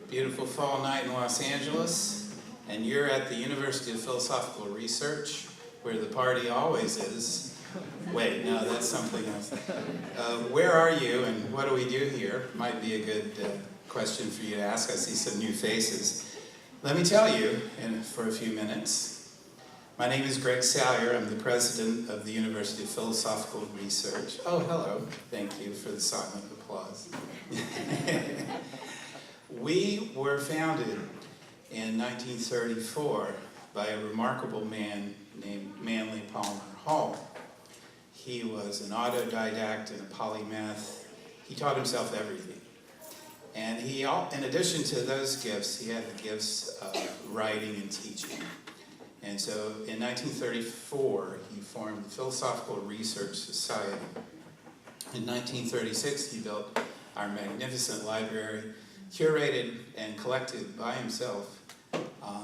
Beautiful fall night in Los Angeles, and you're at the University of Philosophical Research, where the party always is. Wait, no, that's something else. Where are you and what do we do here? Might be a good question for you to ask. I see some new faces. Let me tell you for a few minutes. My name is Greg Salyer. I'm the president of the University of Philosophical Research. Oh, hello. Thank you for the silent applause. We were founded in 1934 by a remarkable man named Manly Palmer Hall. He was an autodidact and a polymath. He taught himself everything. And he, in addition to those gifts, he had the gifts of writing and teaching. And so in 1934, he formed the Philosophical Research Society. In 1936, he built our magnificent library, curated and collected by himself,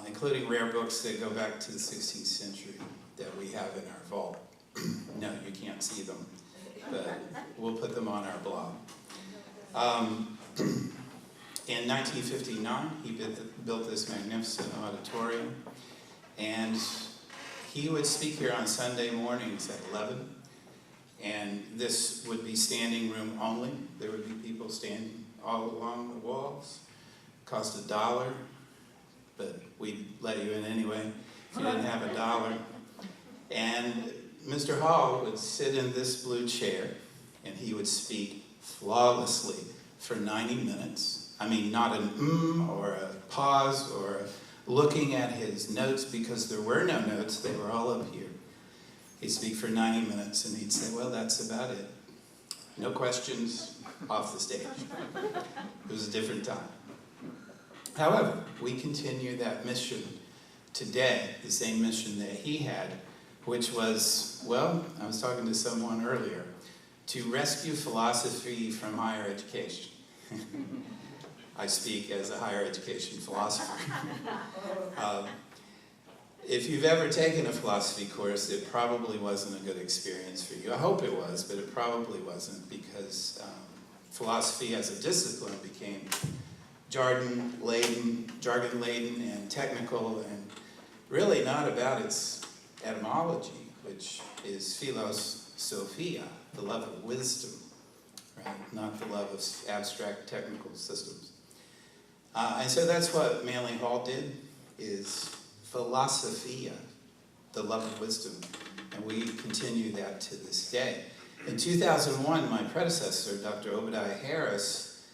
including rare books that go back to the 16th century that we have in our vault. No, you can't see them, but we'll put them on our blog. In 1959, he built this magnificent auditorium, and he would speak here on Sunday mornings at 11, and this would be standing room only. There would be people standing all along the walls. It cost $1, but we'd let you in anyway if you didn't have $1. And Mr. Hall would sit in this blue chair, and he would speak flawlessly for 90 minutes. I mean, not an or a pause or looking at his notes, because there were no notes, they were all up here. He'd speak for 90 minutes, and he'd say, well, that's about it. No questions, off the stage. It was a different time. However, we continue that mission today, the same mission that he had, which was, well, I was talking to someone earlier, to rescue philosophy from higher education. I speak as a higher education philosopher. If you've ever taken a philosophy course, it probably wasn't a good experience for you. I hope it was, but it probably wasn't, because philosophy as a discipline became jargon-laden and technical, and really not about its etymology, which is philos sophia, the love of wisdom, right? Not the love of abstract technical systems. And so that's what Manly Hall did, is philosophia, the love of wisdom, and we continue that to this day. In 2001, my predecessor, Dr. Obadiah Harris,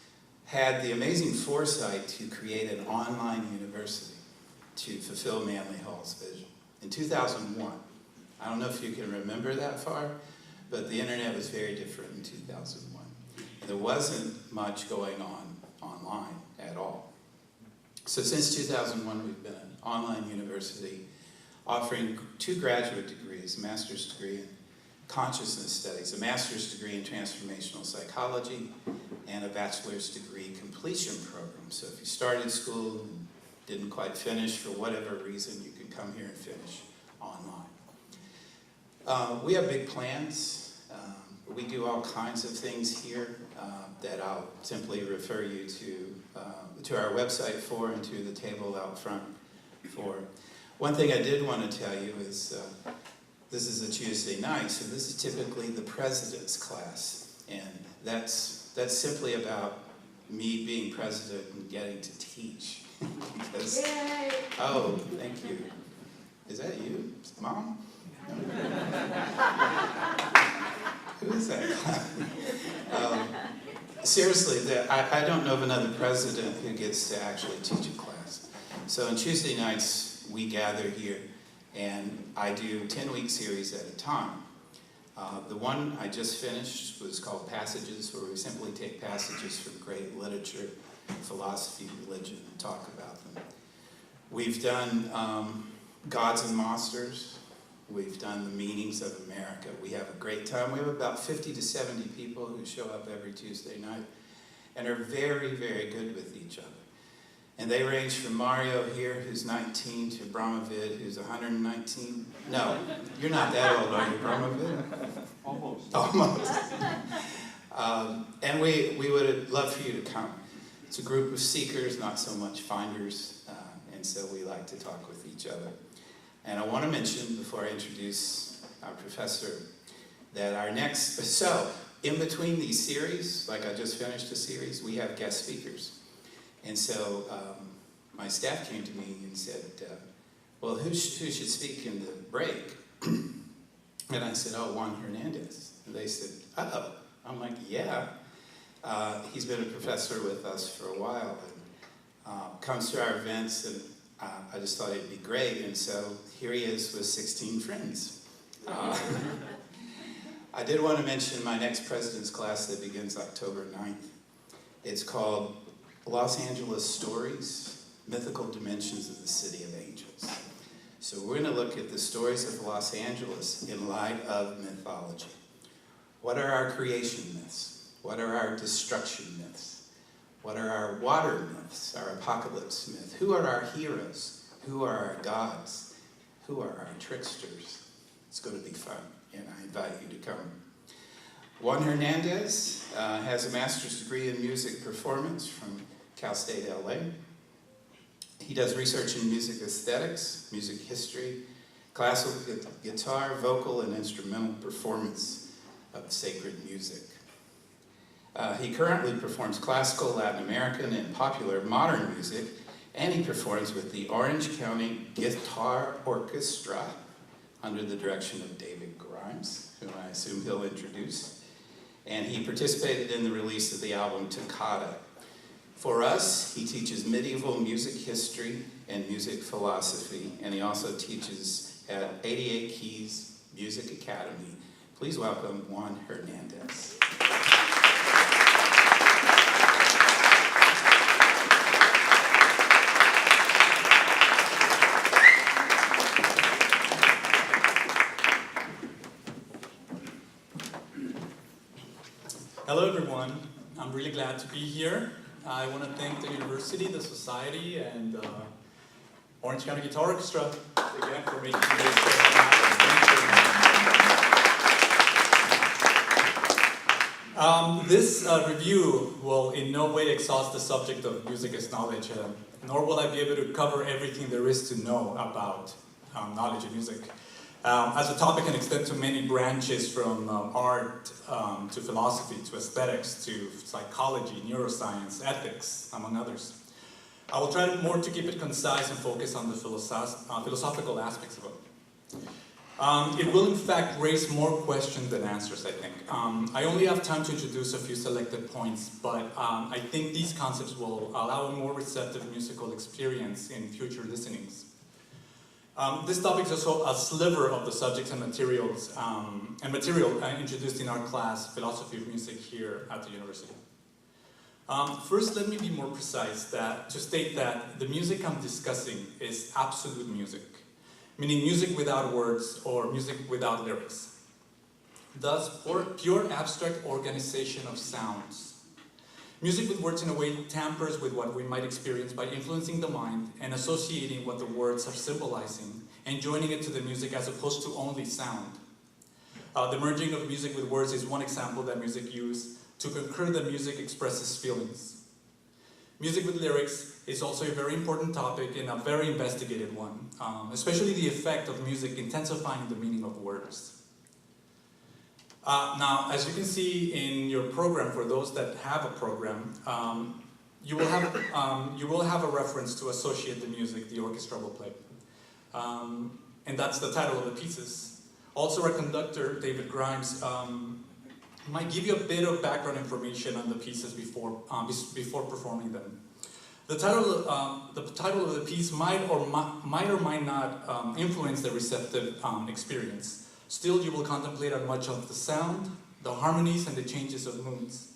had the amazing foresight to create an online university to fulfill Manly Hall's vision. In 2001, I don't know if you can remember that far, but the internet was very different in 2001. There wasn't much going on online at all. So since 2001, we've been an online university offering 2 graduate degrees, a master's degree in consciousness studies, a master's degree in transformational psychology, and a bachelor's degree completion program. So if you started school and didn't quite finish for whatever reason, you can come here and finish online. We have big plans. We do all kinds of things here that I'll simply refer you to our website for, and to the table out front for. One thing I did want to tell you is this is a Tuesday night, so this is typically the president's class, and that's simply about me being president and getting to teach. Because, yay! Oh, thank you. Is that you, Mom? Who is that? Seriously, I don't know of another president who gets to actually teach a class. So on Tuesday nights, we gather here, and I do 10-week series at a time. The one I just finished was called Passages, where we simply take passages from great literature, philosophy, religion, and talk about them. We've done Gods and Monsters. We've done the meanings of America. We have a great time. We have about 50 to 70 people who show up every Tuesday night and are very, very good with each other. And they range from Mario here, who's 19, to Brahmavid, who's 119. No, you're not that old, are you, Brahmavid? Almost. Almost. And we would love for you to come. It's a group of seekers, not so much finders, and so we like to talk with each other. And I want to mention, before I introduce our professor, that our next, so in between these series, like I just finished a series, we have guest speakers. And so my staff came to me and said, well, who should speak in the break? And I said, oh, Juan Hernandez. And they said, uh-oh. I'm like, yeah. He's been a professor with us for a while and comes to our events, and I just thought it'd be great. And so here he is with 16 friends. I did want to mention my next president's class that begins October 9th. It's called Los Angeles Stories, Mythical Dimensions of the City of Angels. So we're going to look at the stories of Los Angeles in light of mythology. What are our creation myths? What are our destruction myths? What are our water myths, our apocalypse myth? Who are our heroes? Who are our gods? Who are our tricksters? It's going to be fun, and I invite you to come. Juan Hernandez has a master's degree in music performance from Cal State LA. He does research in music aesthetics, music history, classical guitar, vocal, and instrumental performance of sacred music. He currently performs classical, Latin American, and popular modern music, and he performs with the Orange County Guitar Orchestra under the direction of David Grimes, who I assume he'll introduce. And he participated in the release of the album Toccata. For us, he teaches medieval music history and music philosophy, and he also teaches at 88 Keys Music Academy. Please welcome Juan Hernandez. Hello everyone, I'm really glad to be here. I want to thank the university, the society, and Orange County Guitar Orchestra again for making this happen. This review will in no way exhaust the subject of music as knowledge, nor will I be able to cover everything there is to know about knowledge of music. As a topic can extend to many branches from art to philosophy, to aesthetics, to psychology, neuroscience, ethics, among others. I will try more to keep it concise and focus on the philosophical aspects of it. It will in fact raise more questions than answers, I think. I only have time to introduce a few selected points, but I think these concepts will allow a more receptive musical experience in future listenings. This topic is also a sliver of the subjects and material introduced in our class, Philosophy of Music, here at the university. First, let me be more precise to state that the music I'm discussing is absolute music, meaning music without words or music without lyrics. Thus, pure abstract organization of sounds. Music with words in a way tampers with what we might experience by influencing the mind and associating what the words are symbolizing and joining it to the music as opposed to only sound. The merging of music with words is one example that music used to concur that music expresses feelings. Music with lyrics is also a very important topic and a very investigated one, especially the effect of music intensifying the meaning of words. Now, as you can see in your program, for those that have a program, you will have a reference to associate the music the orchestra will play. And that's the title of the pieces. Also, our conductor, David Grimes, might give you a bit of background information on the pieces before performing them. The title of the piece might or might not influence the receptive experience. Still, you will contemplate on much of the sound, the harmonies, and the changes of moods.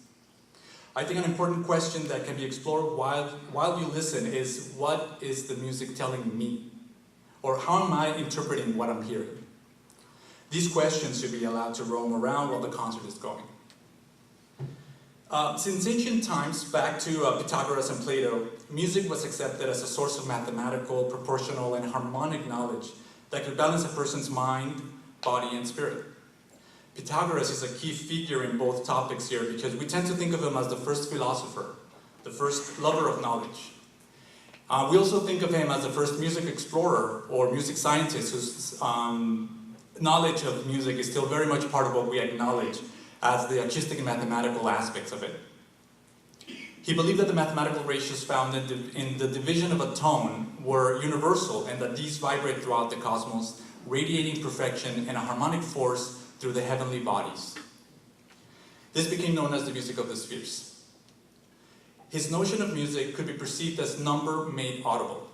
I think an important question that can be explored while you listen is, what is the music telling me? Or how am I interpreting what I'm hearing? These questions should be allowed to roam around while the concert is going. Since ancient times, back to Pythagoras and Plato, music was accepted as a source of mathematical, proportional, and harmonic knowledge that could balance a person's mind, body, and spirit. Pythagoras is a key figure in both topics here because we tend to think of him as the first philosopher, the first lover of knowledge. We also think of him as the first music explorer or music scientist whose knowledge of music is still very much part of what we acknowledge as the artistic and mathematical aspects of it. He believed that the mathematical ratios found in the division of a tone were universal and that these vibrate throughout the cosmos, radiating perfection and a harmonic force through the heavenly bodies. This became known as the music of the spheres. His notion of music could be perceived as number made audible.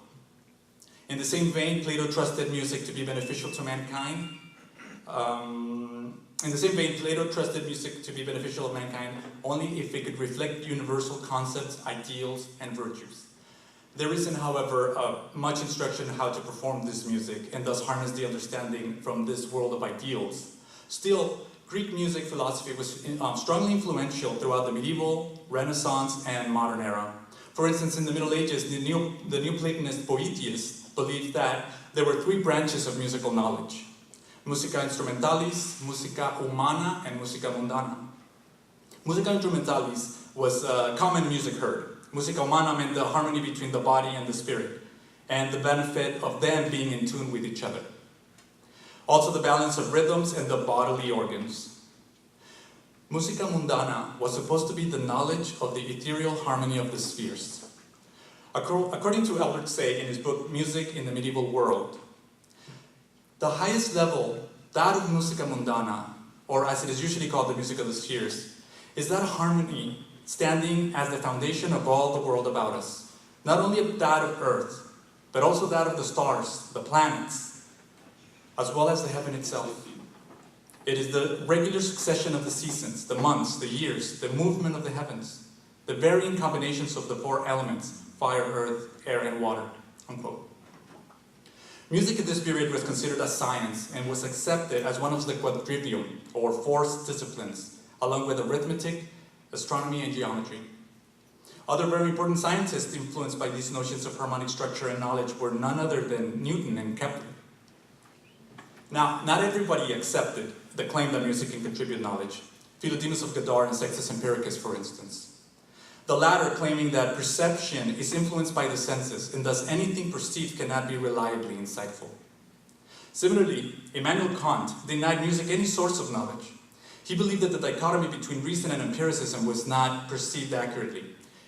In the same vein, Plato trusted music to be beneficial to mankind. Only if it could reflect universal concepts, ideals, and virtues. There isn't, however, much instruction on how to perform this music and thus harness the understanding from this world of ideals. Still, Greek music philosophy was strongly influential throughout the medieval, Renaissance, and modern era. For instance, in the Middle Ages, the Neoplatonist Boethius believed that there were three branches of musical knowledge: musica instrumentalis, musica humana, and musica mundana. Musica instrumentalis was common music heard. Musica humana meant the harmony between the body and the spirit, and the benefit of them being in tune with each other. Also the balance of rhythms and the bodily organs. Musica mundana was supposed to be the knowledge of the ethereal harmony of the spheres. According to Albert Say in his book Music in the Medieval World, the highest level, that of musica mundana, or as it is usually called, the music of the spheres, is that harmony standing as the foundation of all the world about us. Not only that of Earth, but also that of the stars, the planets, as well as the heaven itself. It is the regular succession of the seasons, the months, the years, the movement of the heavens, the varying combinations of the four elements, fire, earth, air, and water, unquote. Music in this period was considered a science and was accepted as one of the quadrivium, or four disciplines, along with arithmetic, astronomy, and geometry. Other very important scientists influenced by these notions of harmonic structure and knowledge were none other than Newton and Kepler. Now, not everybody accepted the claim that music can contribute knowledge. Philodemus of Gadara and Sextus Empiricus, for instance. The latter claiming that perception is influenced by the senses, and thus anything perceived cannot be reliably insightful. Similarly, Immanuel Kant denied music any source of knowledge. He believed that the dichotomy between reason and empiricism was not perceived accurately.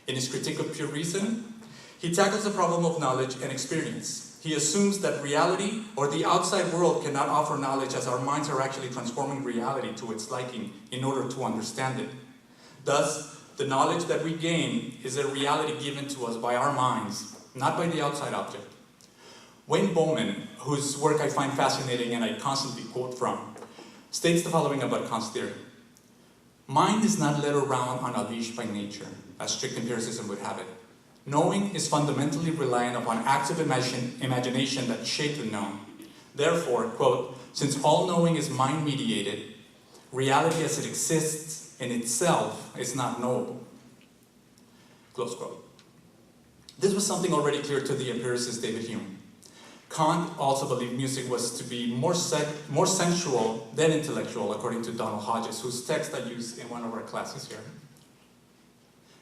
In his Critique of Pure Reason, he tackles the problem of knowledge and experience. He assumes that reality or the outside world cannot offer knowledge, as our minds are actually transforming reality to its liking in order to understand it. Thus, the knowledge that we gain is a reality given to us by our minds, not by the outside object. Wayne Bowman, whose work I find fascinating and I constantly quote from, states the following about Kant's theory. Mind is not led around on a leash by nature, as strict empiricism would have it. Knowing is fundamentally reliant upon acts of imagination that shape the known. Therefore, quote, since all knowing is mind-mediated, reality as it exists in itself is not knowable. Close quote. This was something already clear to the empiricist David Hume. Kant also believed music was to be more sensual than intellectual, according to Donald Hodges, whose text I use in one of our classes here.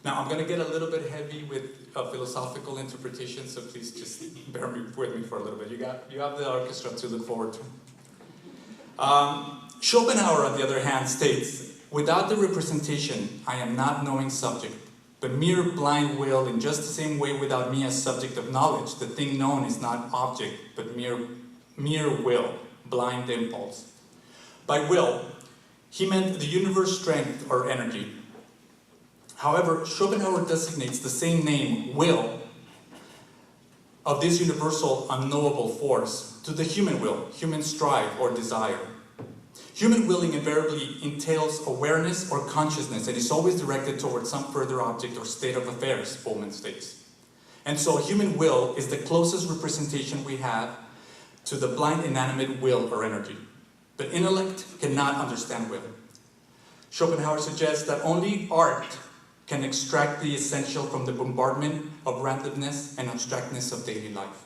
Now, I'm going to get a little bit heavy with philosophical interpretation, so please just bear with me for a little bit. You have the orchestra to look forward to. Schopenhauer, on the other hand, states, without the representation, I am not knowing subject, but mere blind will, in just the same way without me as subject of knowledge, the thing known is not object, but mere will, blind impulse. By will, he meant the universe strength or energy. However, Schopenhauer designates the same name, will, of this universal unknowable force to the human will, human strive or desire. Human willing invariably entails awareness or consciousness and is always directed towards some further object or state of affairs, Bowman states. And so human will is the closest representation we have to the blind inanimate will or energy. But intellect cannot understand will. Schopenhauer suggests that only art can extract the essential from the bombardment of randomness and abstractness of daily life.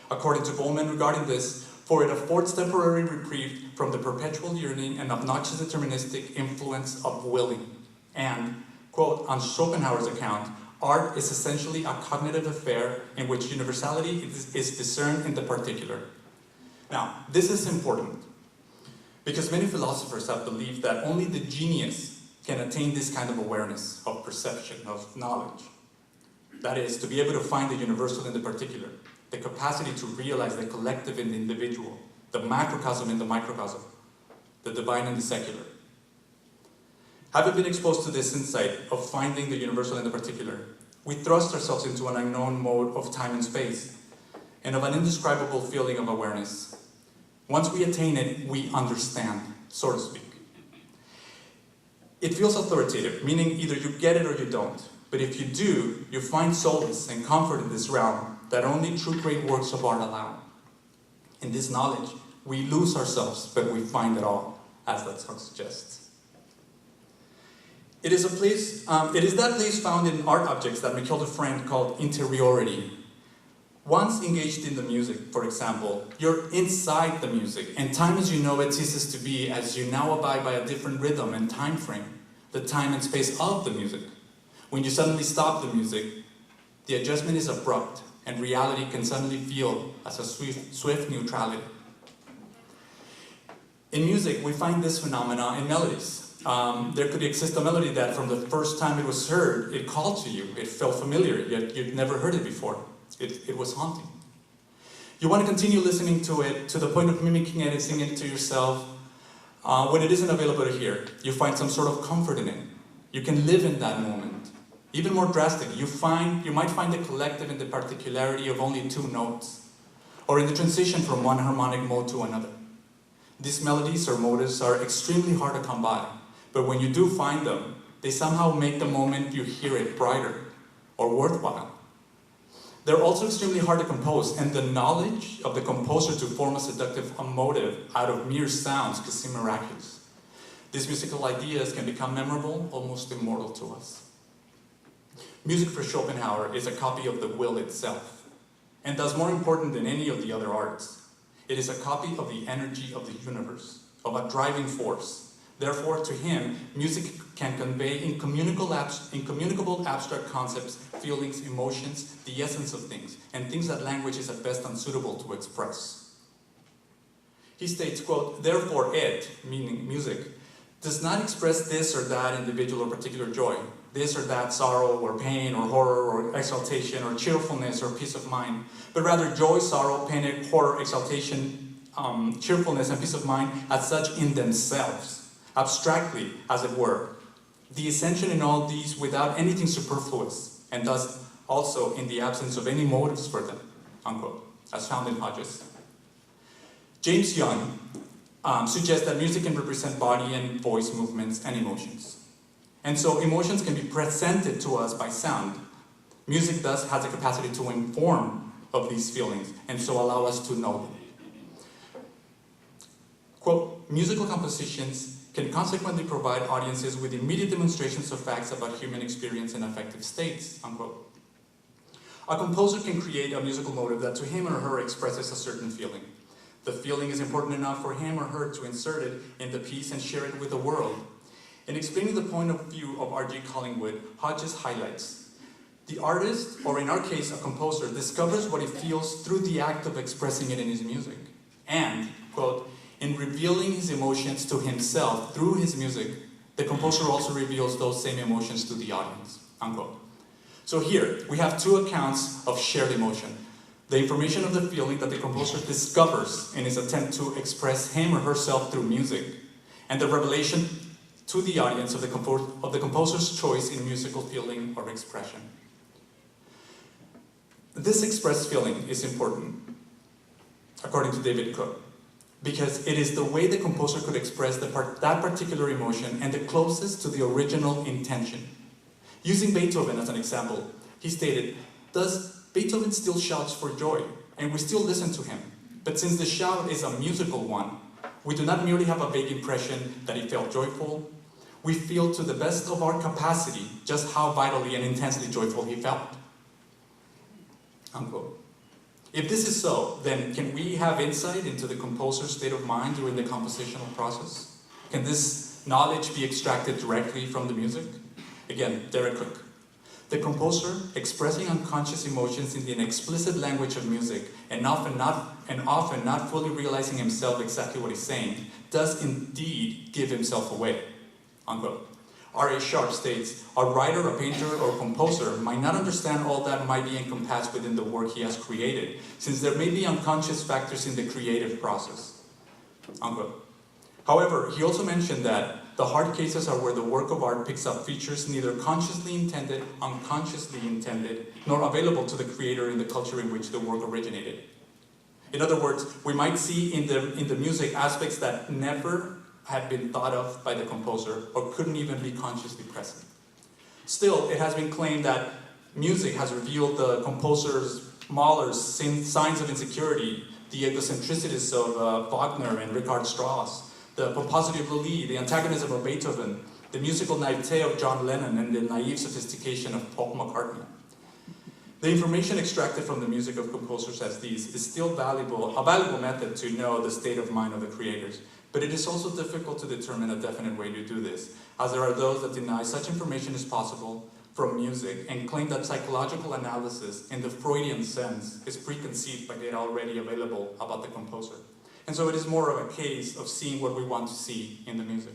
According to Bowman regarding this, for it affords temporary reprieve from the perpetual yearning and obnoxious deterministic influence of willing. And, quote, on Schopenhauer's account, art is essentially a cognitive affair in which universality is discerned in the particular. Now, this is important because many philosophers have believed that only the genius can attain this kind of awareness, of perception, of knowledge. That is, to be able to find the universal in the particular, the capacity to realize the collective in the individual, the macrocosm in the microcosm, the divine and the secular. Having been exposed to this insight of finding the universal in the particular, we thrust ourselves into an unknown mode of time and space, and of an indescribable feeling of awareness. Once we attain it, we understand, so to speak. It feels authoritative, meaning either you get it or you don't. But if you do, you find solace and comfort in this realm that only true great works of art allow. In this knowledge, we lose ourselves, but we find it all, as that song suggests. It is that place found in art objects that Michel Dufresne called interiority. Once engaged in the music, for example, you're inside the music, and time as you know it ceases to be as you now abide by a different rhythm and time frame, the time and space of the music. When you suddenly stop the music, the adjustment is abrupt, and reality can suddenly feel as a swift neutrality. In music, we find this phenomena in melodies. There could exist a melody that from the first time it was heard, it called to you, it felt familiar, yet you'd never heard it before. It was haunting. You want to continue listening to it to the point of mimicking it and singing it to yourself. When it isn't available to hear, you find some sort of comfort in it. You can live in that moment. Even more drastic, you might find the collective in the particularity of only two notes, or in the transition from one harmonic mode to another. These melodies or motives are extremely hard to come by, but when you do find them, they somehow make the moment you hear it brighter or worthwhile. They're also extremely hard to compose, and the knowledge of the composer to form a seductive motive out of mere sounds could seem miraculous. These musical ideas can become memorable, almost immortal to us. Music for Schopenhauer is a copy of the will itself, and thus more important than any of the other arts. It is a copy of the energy of the universe, of a driving force. Therefore, to him, music can convey incommunicable abstract concepts, feelings, emotions, the essence of things, and things that language is at best unsuitable to express. He states, quote, "Therefore it," meaning music, "does not express this or that individual or particular joy, this or that sorrow or pain or horror or exaltation or cheerfulness or peace of mind, but rather joy, sorrow, pain, horror, exaltation, cheerfulness, and peace of mind as such in themselves, abstractly, as it were, the essential in all these without anything superfluous, and thus also in the absence of any motives for them," unquote, as found in Hodges. James Young suggests that music can represent body and voice movements and emotions. And so emotions can be presented to us by sound. Music thus has the capacity to inform of these feelings, and so allow us to know them. Quote, "Musical compositions can consequently provide audiences with immediate demonstrations of facts about human experience and affective states," unquote. A composer can create a musical motive that to him or her expresses a certain feeling. The feeling is important enough for him or her to insert it in the piece and share it with the world. In explaining the point of view of R.G. Collingwood, Hodges highlights, "The artist, or in our case a composer, discovers what he feels through the act of expressing it in his music. And, quote, in revealing his emotions to himself through his music, the composer also reveals those same emotions to the audience," unquote. So here, we have two accounts of shared emotion. The information of the feeling that the composer discovers in his attempt to express him or herself through music, and the revelation to the audience of the composer's choice in musical feeling or expression. This expressed feeling is important, according to David Cook, because it is the way the composer could express that particular emotion and the closest to the original intention. Using Beethoven as an example, he stated, "Thus, Beethoven still shouts for joy, and we still listen to him. But since the shout is a musical one, we do not merely have a vague impression that he felt joyful, we feel to the best of our capacity just how vitally and intensely joyful he felt," unquote. If this is so, then can we have insight into the composer's state of mind during the compositional process? Can this knowledge be extracted directly from the music? Again, Derek Cook. The composer, expressing unconscious emotions in the inexplicit language of music, and often not fully realizing himself exactly what he's saying, does indeed give himself away, unquote. R.A. Sharp states, a writer, a painter, or composer might not understand all that might be encompassed within the work he has created, since there may be unconscious factors in the creative process, unquote. However, he also mentioned that the hard cases are where the work of art picks up features neither consciously intended, unconsciously intended, nor available to the creator in the culture in which the work originated. In other words, we might see in the music aspects that never had been thought of by the composer or couldn't even be consciously present. Still, it has been claimed that music has revealed the composer's, Mahler's signs of insecurity, the egocentricities of Wagner and Richard Strauss, the pomposity of Lully, the antagonism of Beethoven, the musical naivete of John Lennon, and the naive sophistication of Paul McCartney. The information extracted from the music of composers as these is still a valuable method to know the state of mind of the creators, but it is also difficult to determine a definite way to do this, as there are those that deny such information is possible from music and claim that psychological analysis, in the Freudian sense, is preconceived by data already available about the composer. And so it is more of a case of seeing what we want to see in the music.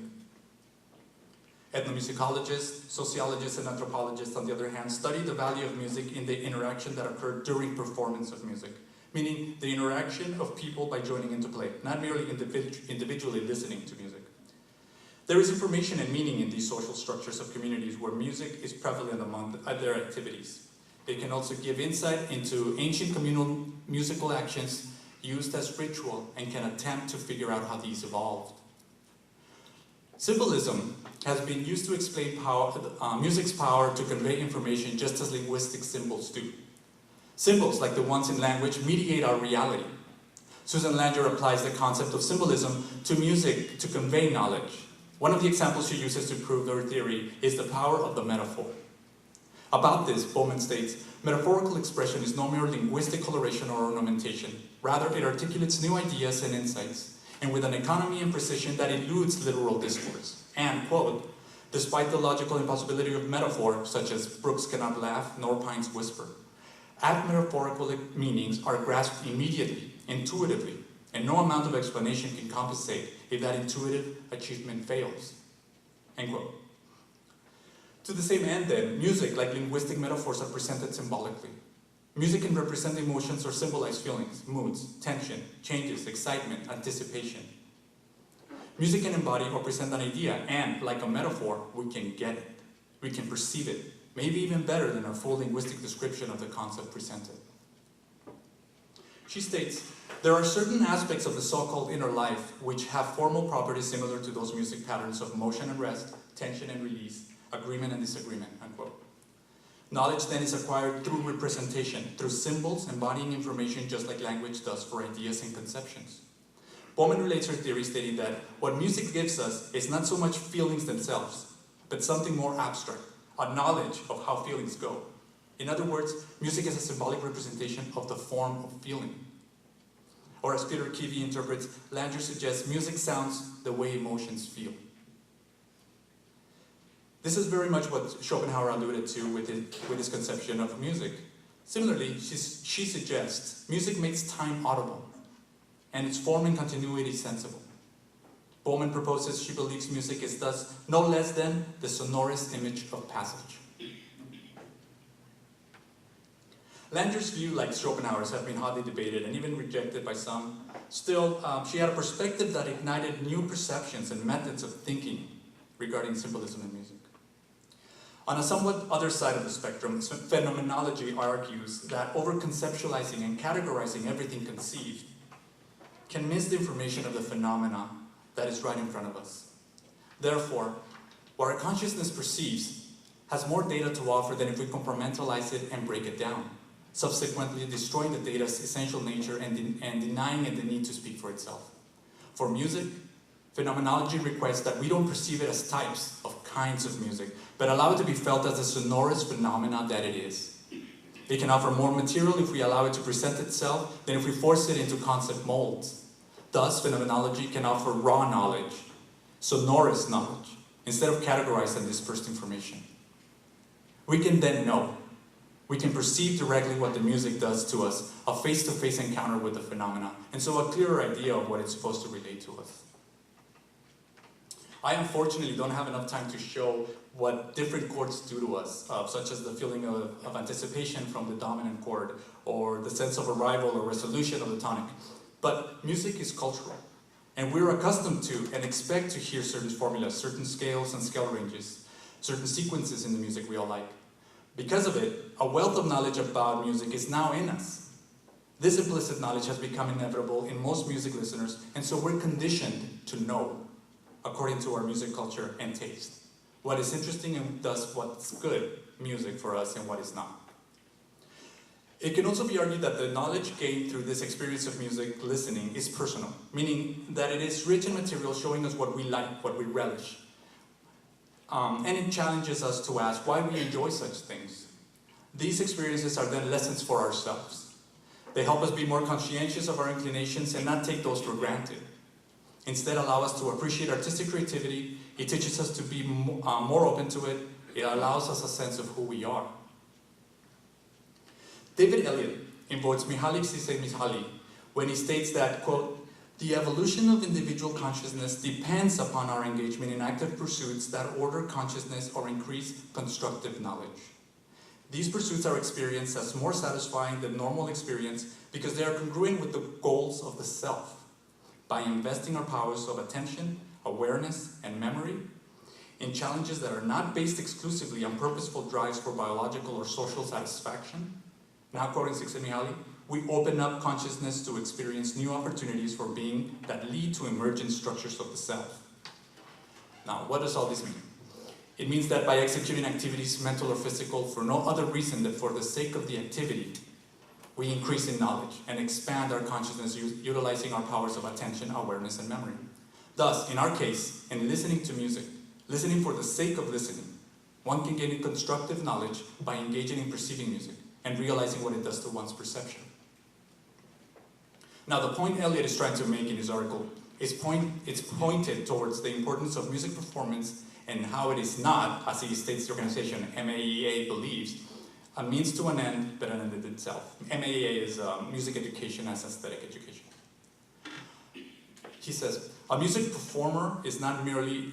Ethnomusicologists, sociologists, and anthropologists, on the other hand, study the value of music in the interaction that occurred during performance of music, meaning the interaction of people by joining into play, not merely individually listening to music. There is information and meaning in these social structures of communities where music is prevalent among their activities. It can also give insight into ancient communal musical actions used as ritual and can attempt to figure out how these evolved. Symbolism has been used to explain music's power to convey information just as linguistic symbols do. Symbols, like the ones in language, mediate our reality. Susan Langer applies the concept of symbolism to music to convey knowledge. One of the examples she uses to prove her theory is the power of the metaphor. About this, Bowman states, metaphorical expression is no mere linguistic coloration or ornamentation. Rather, it articulates new ideas and insights, and with an economy and precision that eludes literal discourse. And, quote, despite the logical impossibility of metaphor, such as brooks cannot laugh nor pines whisper, metaphorical meanings are grasped immediately, intuitively, and no amount of explanation can compensate if that intuitive achievement fails, end quote. To the same end then, music, like linguistic metaphors, are presented symbolically. Music can represent emotions or symbolize feelings, moods, tension, changes, excitement, anticipation. Music can embody or present an idea, and, like a metaphor, we can get it. We can perceive it, maybe even better than our full linguistic description of the concept presented. She states, there are certain aspects of the so-called inner life which have formal properties similar to those music patterns of motion and rest, tension and release, agreement and disagreement, unquote. Knowledge then is acquired through representation, through symbols embodying information just like language does for ideas and conceptions. Bowman relates her theory stating that what music gives us is not so much feelings themselves, but something more abstract, a knowledge of how feelings go. In other words, music is a symbolic representation of the form of feeling. Or as Peter Kivy interprets, Langer suggests music sounds the way emotions feel. This is very much what Schopenhauer alluded to with his conception of music. Similarly, she suggests music makes time audible, and its form and continuity sensible. Bowman proposes she believes music is thus no less than the sonorous image of passage. Langer's view, like Schopenhauer's, have been hotly debated and even rejected by some. Still, she had a perspective that ignited new perceptions and methods of thinking regarding symbolism in music. On a somewhat other side of the spectrum, phenomenology argues that over-conceptualizing and categorizing everything conceived can miss the information of the phenomena that is right in front of us. Therefore, what our consciousness perceives has more data to offer than if we compartmentalize it and break it down, subsequently destroying the data's essential nature and denying it the need to speak for itself. For music, phenomenology requires that we don't perceive it as types of kinds of music, but allow it to be felt as the sonorous phenomena that it is. It can offer more material if we allow it to present itself than if we force it into concept molds. Thus, phenomenology can offer raw knowledge, sonorous knowledge, instead of categorized and dispersed information. we can then know. We can perceive directly what the music does to us, a face-to-face encounter with the phenomena, and so a clearer idea of what it's supposed to relate to us. I unfortunately don't have enough time to show what different chords do to us, such as the feeling of anticipation from the dominant chord, or the sense of arrival or resolution of the tonic. But music is cultural, and we're accustomed to and expect to hear certain formulas, certain scales and scale ranges, certain sequences in the music we all like. Because of it, a wealth of knowledge about music is now in us. This implicit knowledge has become inevitable in most music listeners, and so we're conditioned to know, according to our music culture and taste, what is interesting and thus what's good music for us and what is not. It can also be argued that the knowledge gained through this experience of music listening is personal, meaning that it is rich in material showing us what we like, what we relish. And it challenges us to ask why we enjoy such things. These experiences are then lessons for ourselves. They help us be more conscientious of our inclinations and not take those for granted. Instead, allow us to appreciate artistic creativity. It teaches us to be more open to it. It allows us a sense of who we are. David Eliot invokes Mihaly Csikszentmihalyi when he states that, quote, "The evolution of individual consciousness depends upon our engagement in active pursuits that order consciousness or increase constructive knowledge. These pursuits are experienced as more satisfying than normal experience because they are congruent with the goals of the self. By investing our powers of attention, awareness, and memory in challenges that are not based exclusively on purposeful drives for biological or social satisfaction," now quoting Csikszentmihalyi, "we open up consciousness to experience new opportunities for being that lead to emergent structures of the self." Now, what does all this mean? It means that by executing activities, mental or physical, for no other reason than for the sake of the activity, we increase in knowledge and expand our consciousness utilizing our powers of attention, awareness, and memory. Thus, in our case, in listening to music, listening for the sake of listening, one can gain constructive knowledge by engaging in perceiving music and realizing what it does to one's perception. Now, the point Eliot is trying to make in his article is pointed towards the importance of music performance and how it is not, as he states the organization MAEA believes, a means to an end, but an end in itself. MAEA is music education as aesthetic education. He says, a music performer is not merely,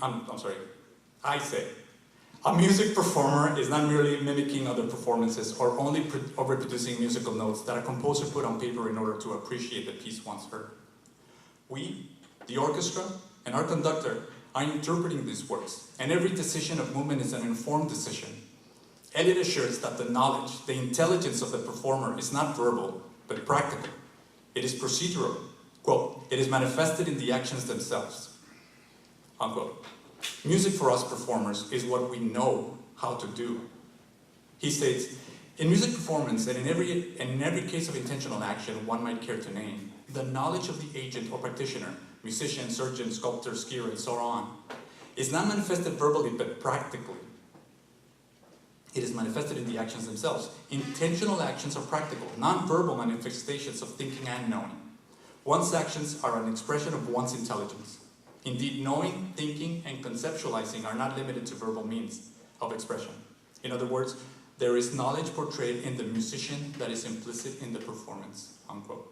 a music performer is not merely mimicking other performances or only reproducing musical notes that a composer put on paper in order to appreciate the piece once heard. We, the orchestra, and our conductor are interpreting these works, and every decision of movement is an informed decision. Eliot assures that the knowledge, the intelligence of the performer is not verbal, but practical. It is procedural. Quote, "It is manifested in the actions themselves." Unquote. Music for us performers is what we know how to do. He states, in music performance and in every case of intentional action one might care to name, the knowledge of the agent or practitioner, musician, surgeon, sculptor, skier, and so on, is not manifested verbally but practically. It is manifested in the actions themselves. Intentional actions are practical, non-verbal manifestations of thinking and knowing. One's actions are an expression of one's intelligence. Indeed, knowing, thinking, and conceptualizing are not limited to verbal means of expression. In other words, there is knowledge portrayed in the musician that is implicit in the performance, unquote.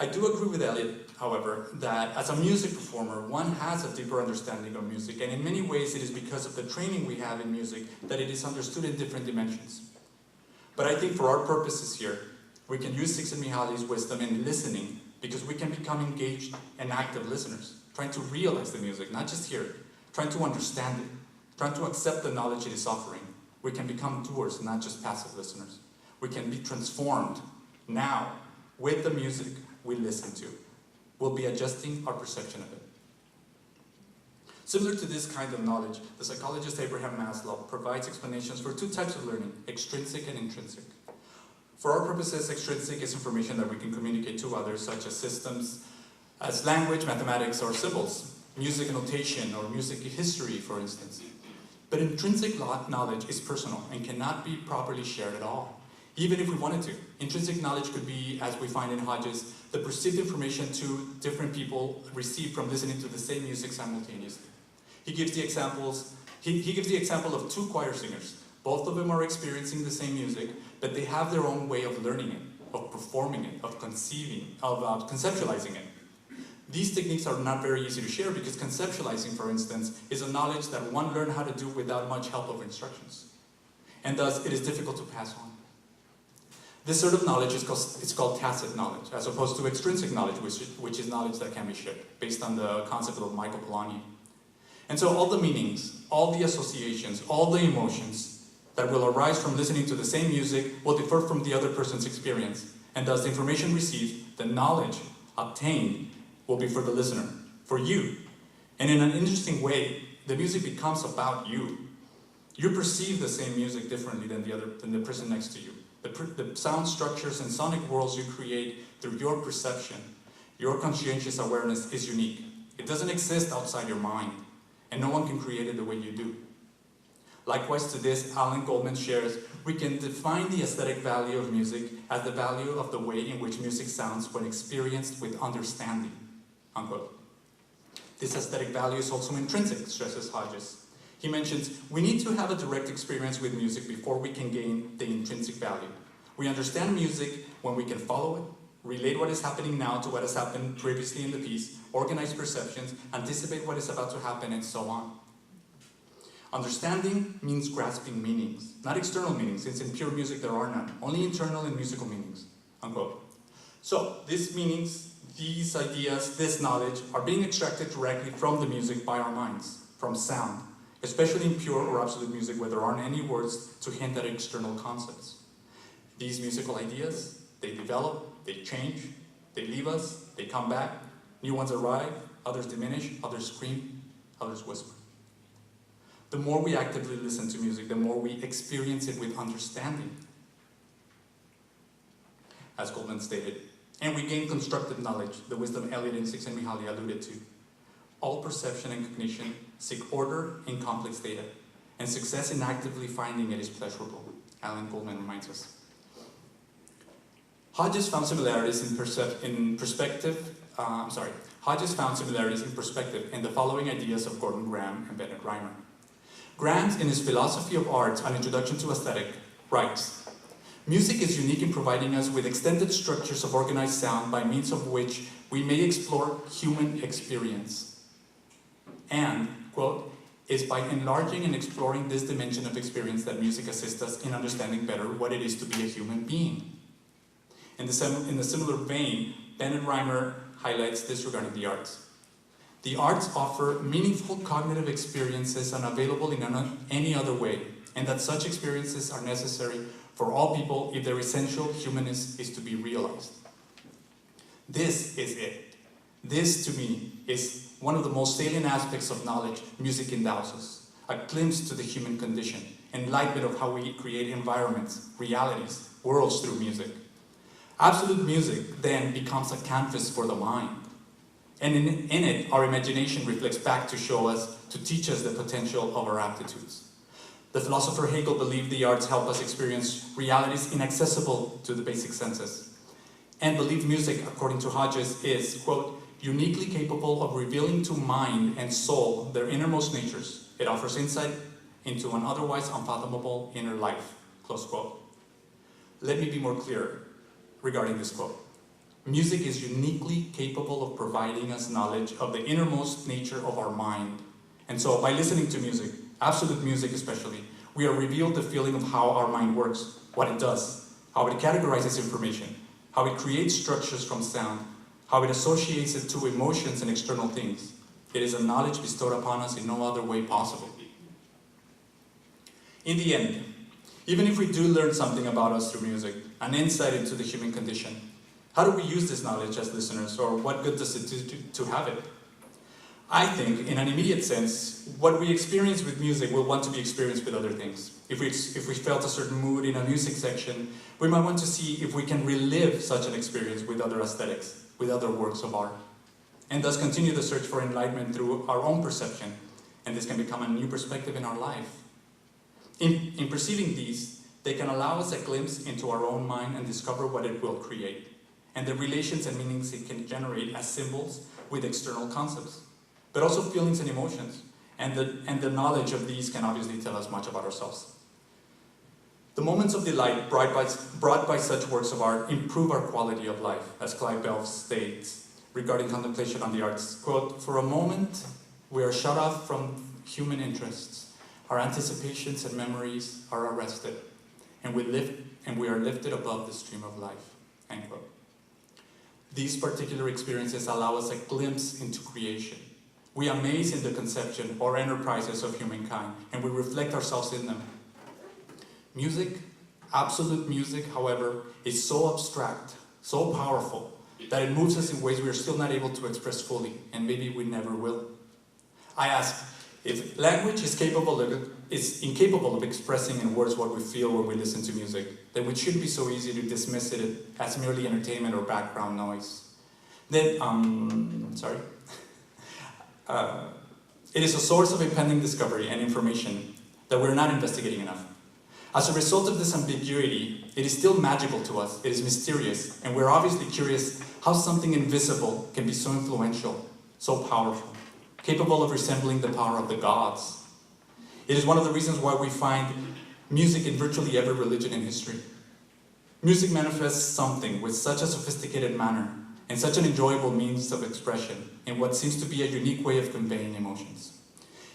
I do agree with Eliot, however, that as a music performer, one has a deeper understanding of music, and in many ways it is because of the training we have in music that it is understood in different dimensions. But I think for our purposes here, we can use Csikszentmihalyi's wisdom in listening because we can become engaged and active listeners, trying to realize the music, not just hear it, trying to understand it, trying to accept the knowledge it is offering. We can become doers, not just passive listeners. We can be transformed now with the music we listen to. We'll be adjusting our perception of it. Similar to this kind of knowledge, the psychologist Abraham Maslow provides explanations for two types of learning, extrinsic and intrinsic. For our purposes, extrinsic is information that we can communicate to others, such as systems, as language, mathematics, or symbols, music notation, or music history, for instance. But intrinsic knowledge is personal and cannot be properly shared at all, even if we wanted to. Intrinsic knowledge could be, as we find in Hodges, the perceived information two different people receive from listening to the same music simultaneously. He gives the example of two choir singers, Both of them are experiencing the same music, but they have their own way of learning it, of performing it, of conceiving, of conceptualizing it. These techniques are not very easy to share because conceptualizing, for instance, is a knowledge that one learned how to do without much help of instructions. And thus, it is difficult to pass on. This sort of knowledge is called tacit knowledge, as opposed to extrinsic knowledge, which is knowledge that can be shared, based on the concept of Michael Polanyi. And so all the meanings, all the associations, all the emotions that will arise from listening to the same music will differ from the other person's experience. And thus the information received, the knowledge obtained, will be for the listener, for you. And in an interesting way, the music becomes about you. You perceive the same music differently than the person next to you. The sound structures and sonic worlds you create through your perception, your conscientious awareness is unique. It doesn't exist outside your mind, and no one can create it the way you do. Likewise to this, Alan Goldman shares, we can define the aesthetic value of music as the value of the way in which music sounds when experienced with understanding, unquote. This aesthetic value is also intrinsic, stresses Hodges. He mentions, we need to have a direct experience with music before we can gain the intrinsic value. We understand music when we can follow it, relate what is happening now to what has happened previously in the piece, organize perceptions, anticipate what is about to happen, and so on. Understanding means grasping meanings, not external meanings, since in pure music there are none, only internal and musical meanings, unquote. So, these meanings, these ideas, this knowledge are being extracted directly from the music by our minds, from sound, especially in pure or absolute music where there aren't any words to hint at external concepts. These musical ideas, they develop, they change, they leave us, they come back, new ones arrive, others diminish, others scream, others whisper. The more we actively listen to music, the more we experience it with understanding, as Goldman stated. And we gain constructive knowledge, the wisdom Eliot and Csikszentmihalyi alluded to. All perception and cognition seek order in complex data, and success in actively finding it is pleasurable, Alan Goldman reminds us. Hodges found similarities in perspective in the following ideas of Gordon Graham and Bennett Reimer. Graham, in his Philosophy of Art, An Introduction to Aesthetic, writes, music is unique in providing us with extended structures of organized sound by means of which we may explore human experience. And, quote, is by enlarging and exploring this dimension of experience that music assists us in understanding better what it is to be a human being. In the similar vein, Bennett Reimer highlights this regarding the arts. The arts offer meaningful cognitive experiences unavailable in any other way, and that such experiences are necessary for all people if their essential humanness is to be realized. This is it. This, to me, is one of the most salient aspects of knowledge music endows us, a glimpse to the human condition, enlightenment of how we create environments, realities, worlds through music. Absolute music then becomes a canvas for the mind. And in it, our imagination reflects back to teach us the potential of our aptitudes. The philosopher Hegel believed the arts help us experience realities inaccessible to the basic senses. And believed music, according to Hodges, is, quote, uniquely capable of revealing to mind and soul their innermost natures. It offers insight into an otherwise unfathomable inner life, close quote. Let me be more clear regarding this quote. Music is uniquely capable of providing us knowledge of the innermost nature of our mind. And so by listening to music, absolute music especially, we are revealed the feeling of how our mind works, what it does, how it categorizes information, how it creates structures from sound, how it associates it to emotions and external things. It is a knowledge bestowed upon us in no other way possible. In the end, even if we do learn something about us through music, an insight into the human condition, how do we use this knowledge as listeners, or what good does it do to have it? I think, in an immediate sense, what we experience with music will want to be experienced with other things. If we felt a certain mood in a music section, we might want to see if we can relive such an experience with other aesthetics, with other works of art, and thus continue the search for enlightenment through our own perception, and this can become a new perspective in our life. In perceiving these, they can allow us a glimpse into our own mind and discover what it will create, and the relations and meanings it can generate as symbols with external concepts, but also feelings and emotions, and the knowledge of these can obviously tell us much about ourselves. The moments of delight brought by such works of art improve our quality of life, as Clive Bell states regarding contemplation on the arts. Quote, "For a moment, we are shut off from human interests. Our anticipations and memories are arrested, and we are lifted above the stream of life." End quote. These particular experiences allow us a glimpse into creation. We amaze in the conception or enterprises of humankind, and we reflect ourselves in them. Music, absolute music, however, is so abstract, so powerful, that it moves us in ways we are still not able to express fully, and maybe we never will. I ask, if language is incapable of expressing in words what we feel when we listen to music, then it shouldn't be so easy to dismiss it as merely entertainment or background noise. Then, it is a source of impending discovery and information that we're not investigating enough. As a result of this ambiguity, it is still magical to us, it is mysterious, and we're obviously curious how something invisible can be so influential, so powerful, capable of resembling the power of the gods. It is one of the reasons why we find music in virtually every religion in history. Music manifests something with such a sophisticated manner and such an enjoyable means of expression in what seems to be a unique way of conveying emotions.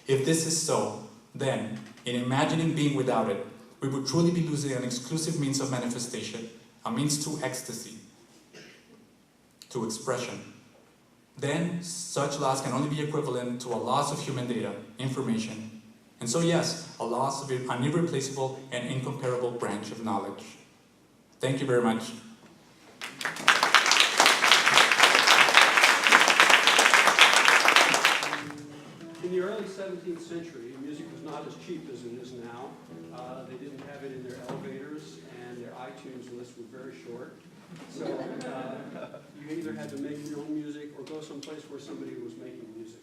If this is so, then, in imagining being without it, we would truly be losing an exclusive means of manifestation, a means to ecstasy, to expression. Then, such loss can only be equivalent to a loss of human data, information, and so yes, a loss of an irreplaceable and incomparable branch of knowledge. Thank you very much. In the early 17th century, music was not as cheap as it is now. They didn't have it in their elevators, and their iTunes lists were very short. So you either had to make your own music or go someplace where somebody was making music.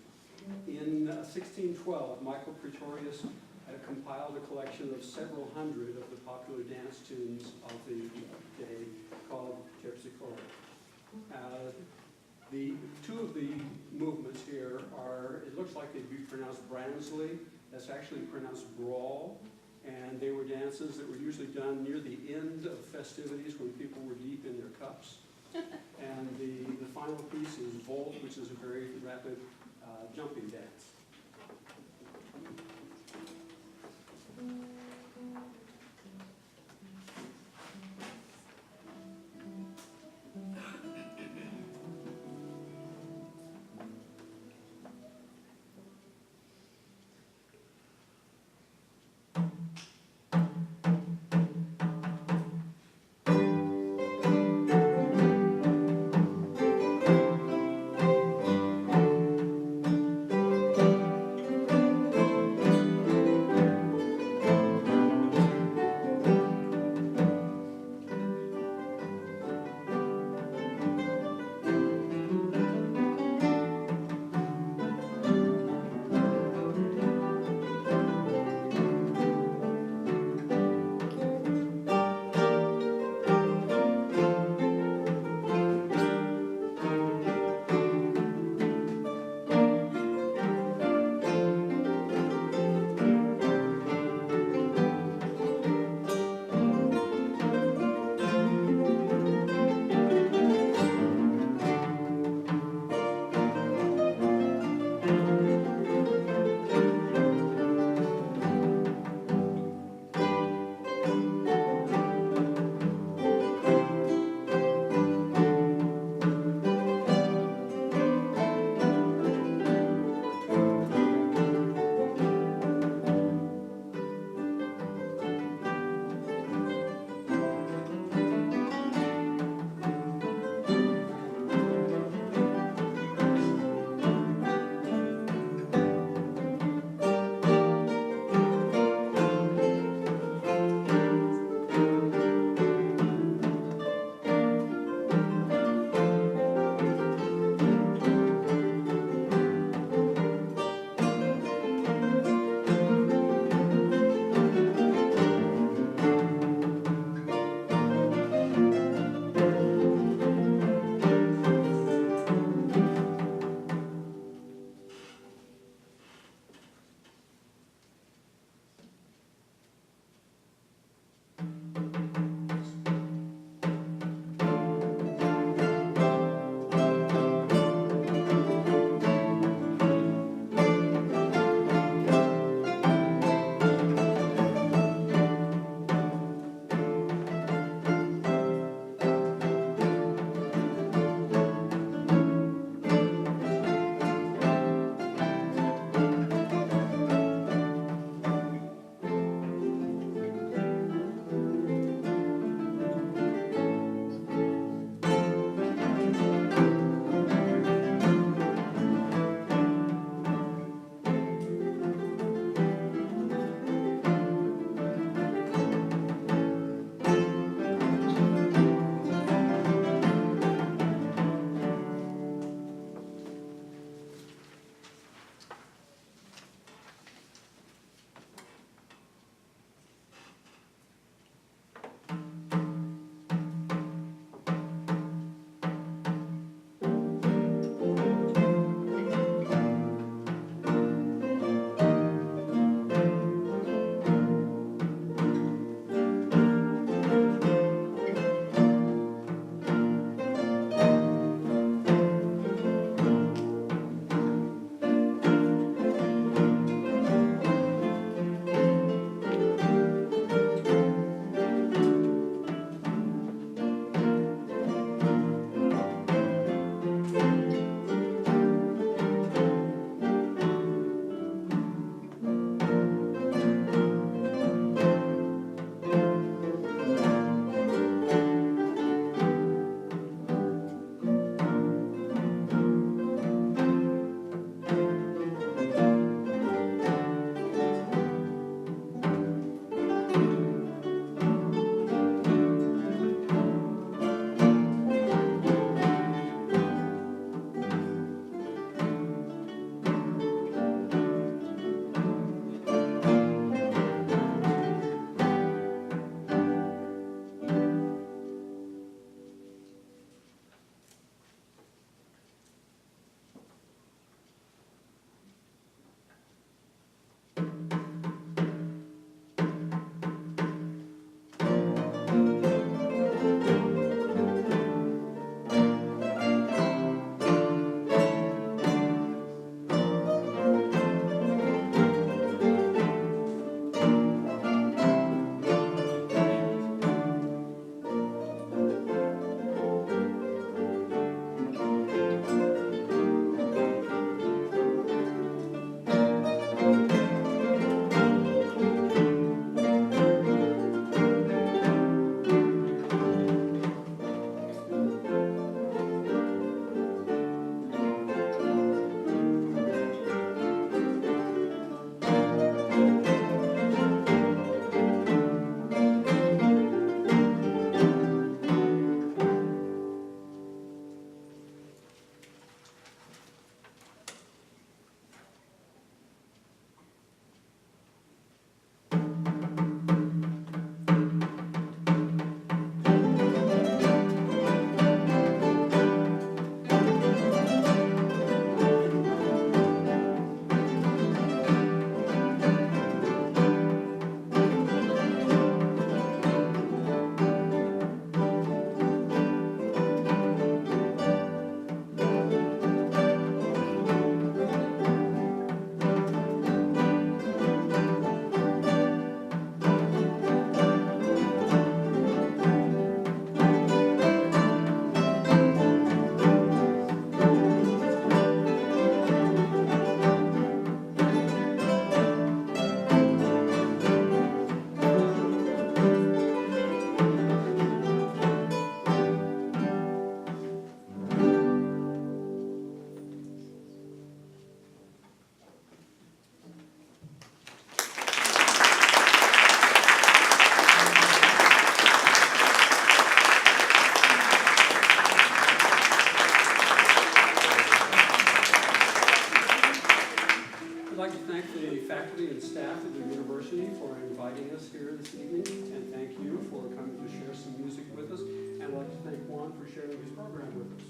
In 1612, Michael Pretorius had compiled a collection of several hundred of the popular dance tunes of the day called terpsichore. The two of the movements here are, it looks like they'd be pronounced Bransley. That's actually pronounced brawl. And they were dances that were usually done near the end of festivities when people were deep in their cups. And the final piece is Volt, which is a very rapid jumping dance. for inviting us here this evening, and thank you for coming to share some music with us. And I'd like to thank Juan for sharing his program with us.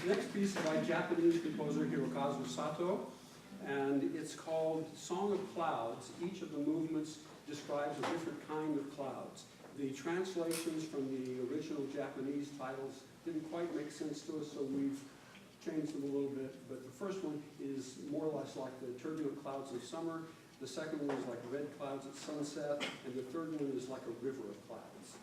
The next piece is by Japanese composer Hirokazu Sato, and it's called Song of Clouds. Each of the movements describes a different kind of clouds. The translations from the original Japanese titles didn't quite make sense to us, so we've changed them a little bit. But the first one is more or less like the turbulent clouds of summer. The second one is like red clouds at sunset. And the third one is like a river of clouds.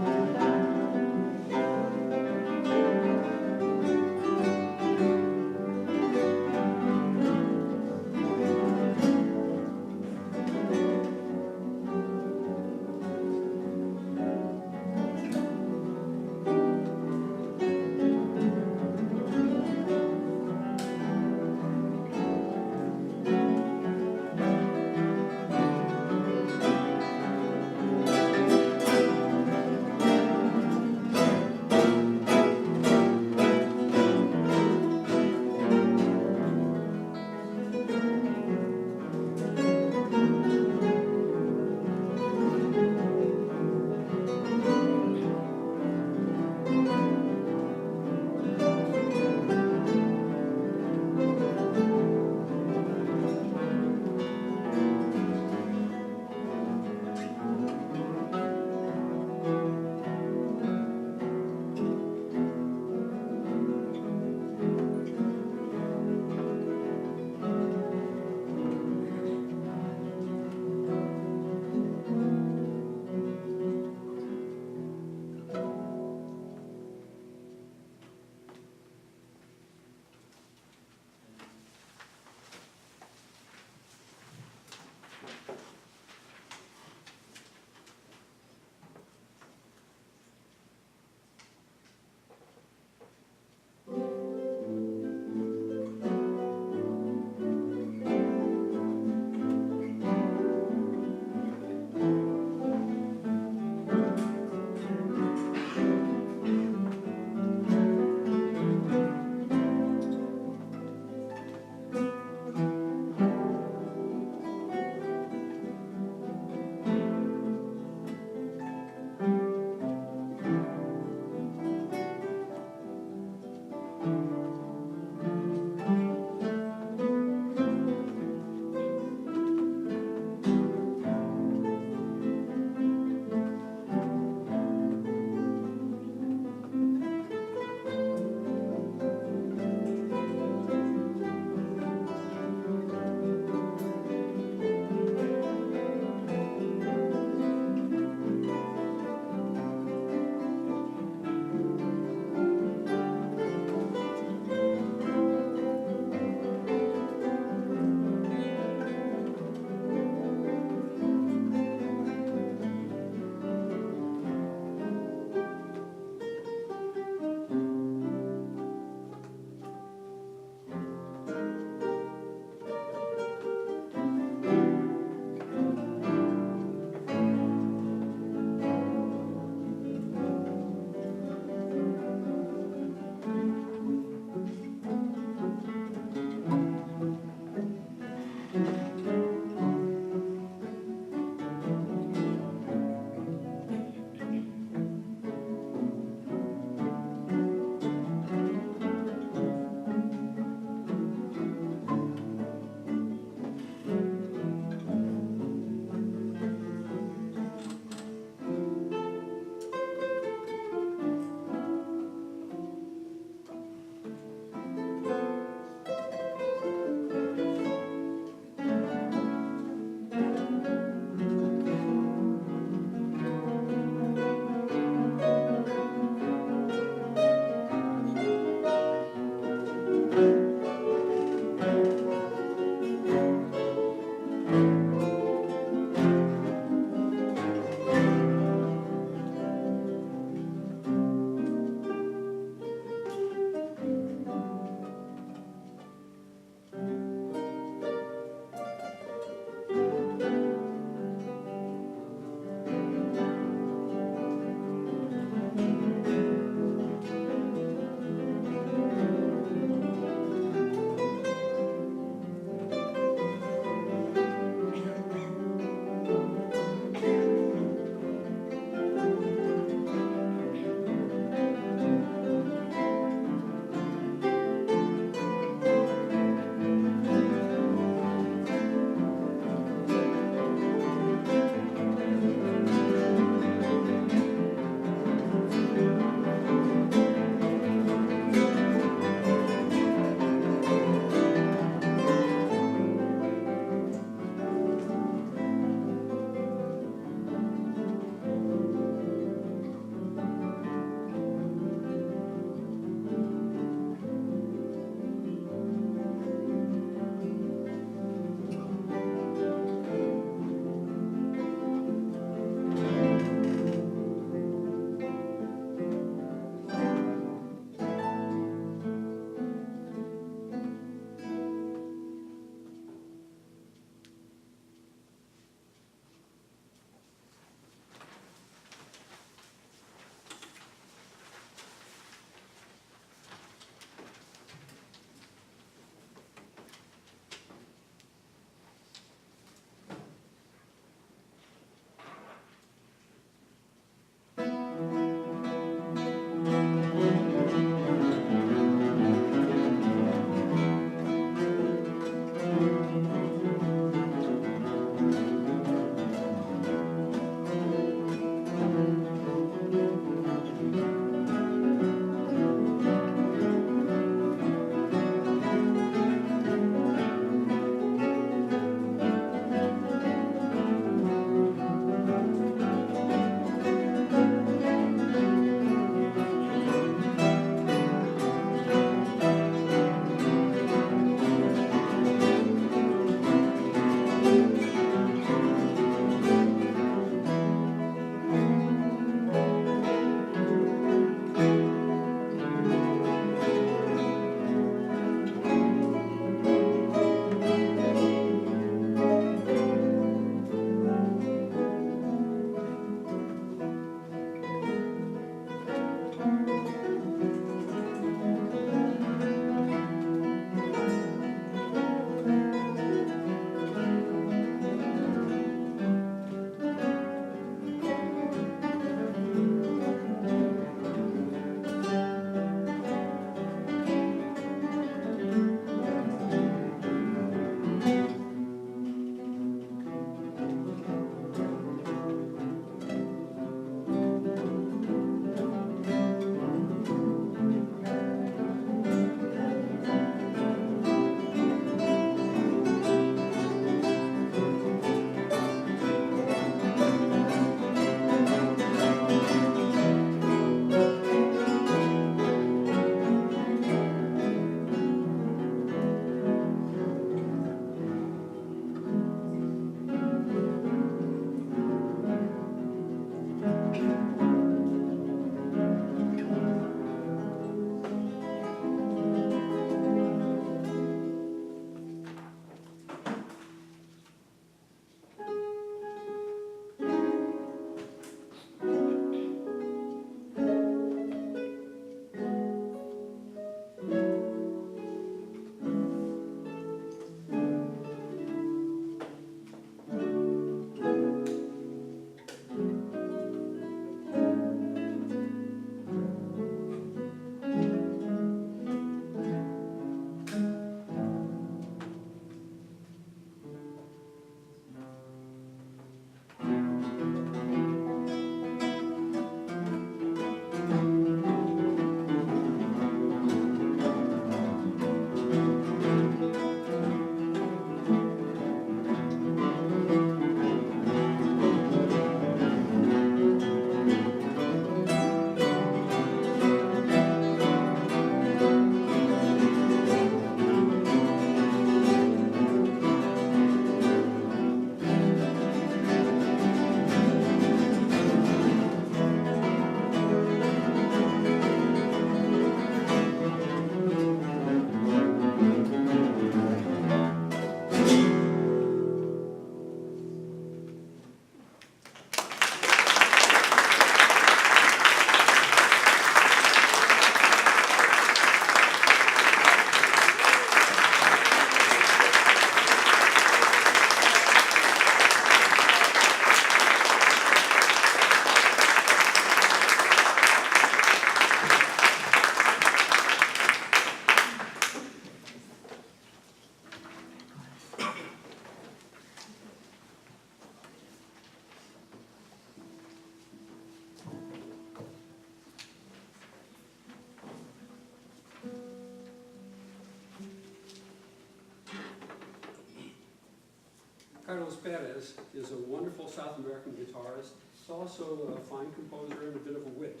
Carlos Perez is a wonderful South American guitarist. He's also a fine composer and a bit of a wit.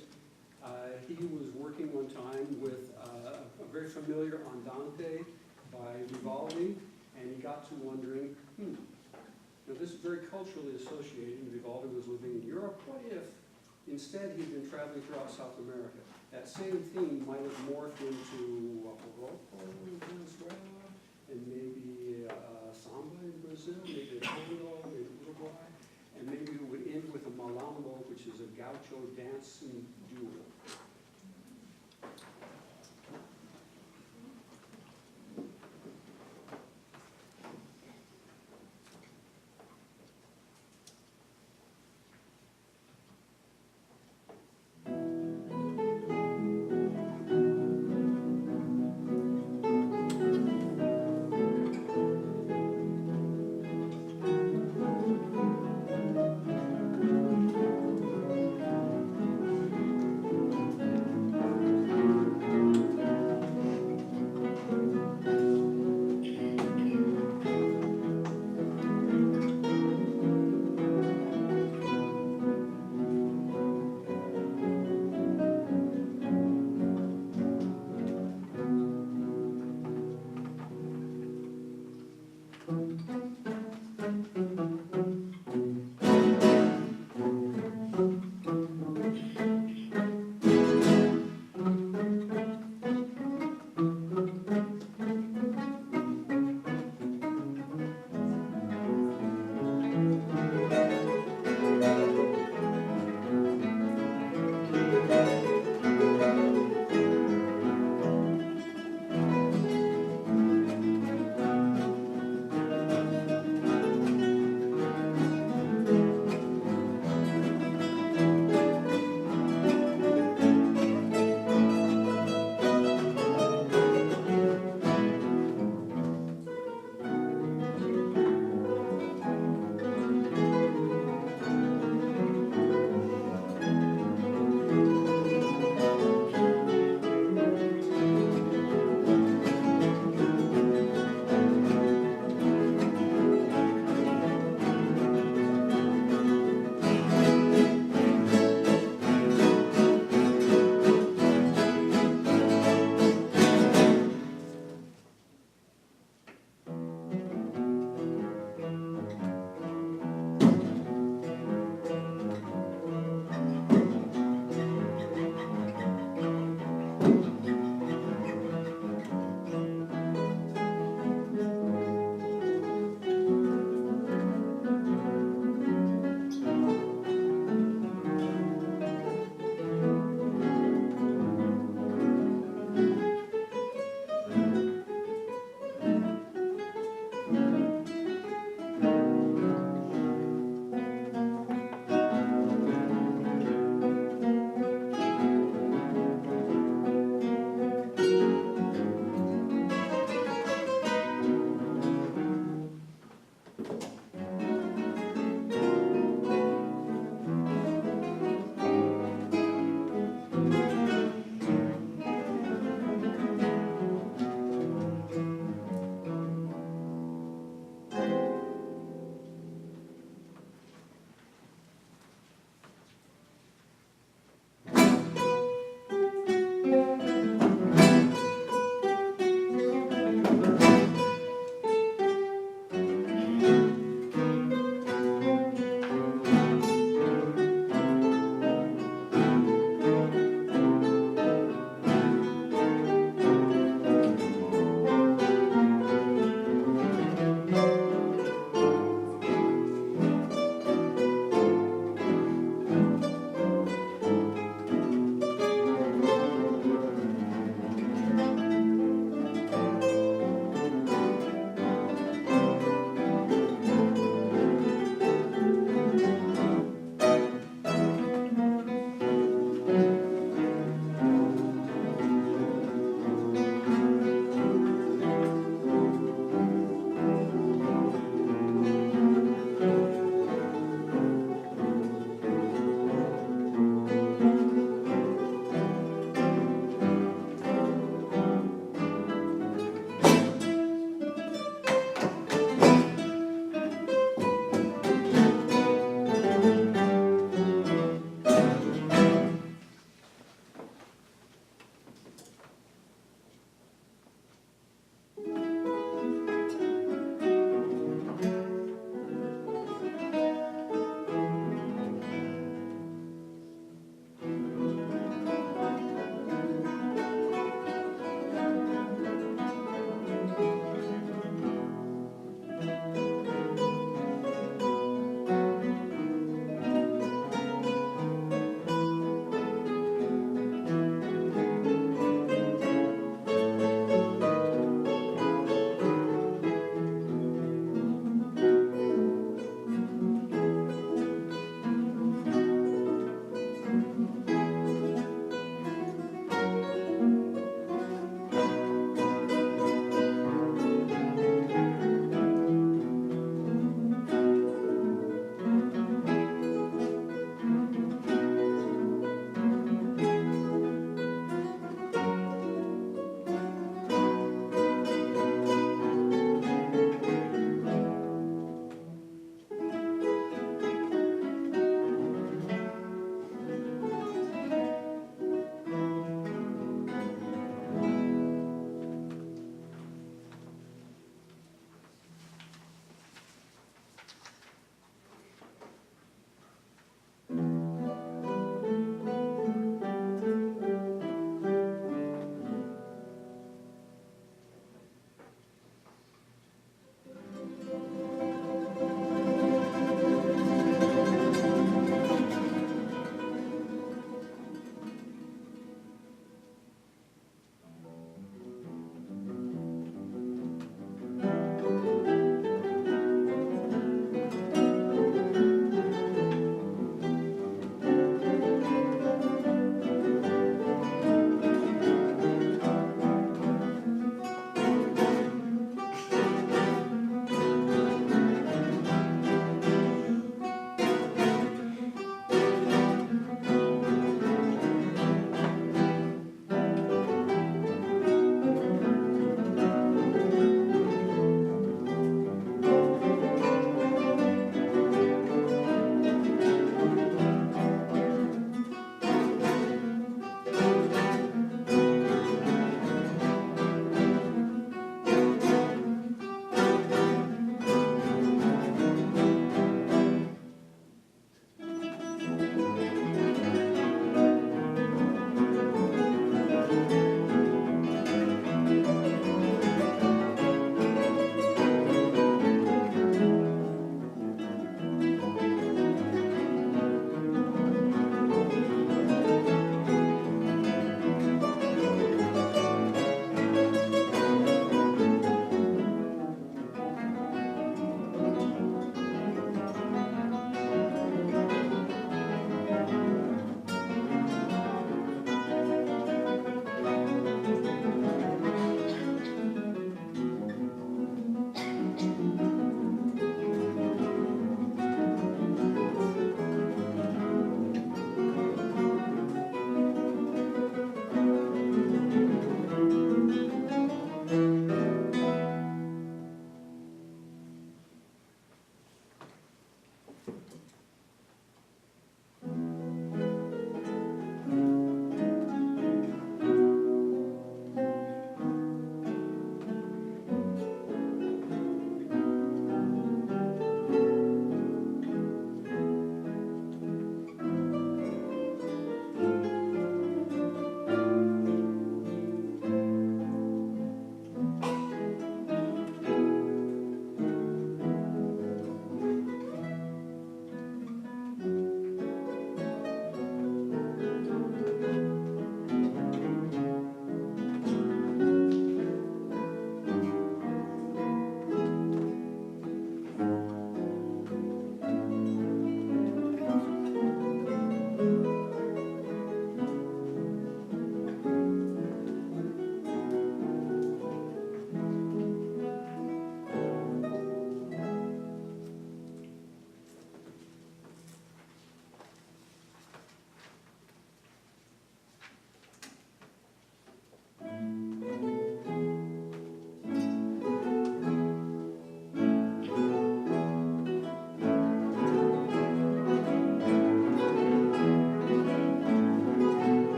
He was working one time with a very familiar Andante by Vivaldi, and he got to wondering, now this is very culturally associated. Vivaldi was living in Europe. What if instead he'd been traveling throughout South America? That same theme might have morphed into Morocco in Venezuela, and maybe samba in Brazil, maybe tango in Uruguay, and maybe it would end with a malambo, which is a gaucho dancing duel.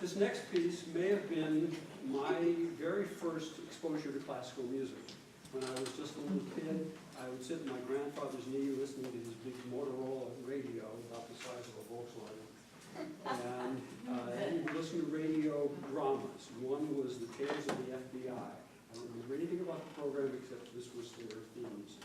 This next piece may have been my very first exposure to classical music. When I was just a little kid, I would sit at my grandfather's knee listening to his big Motorola radio about the size of a Volkswagen. And he would listen to radio dramas. One was The Tales of the FBI. I don't remember anything about the program except this was their theme music.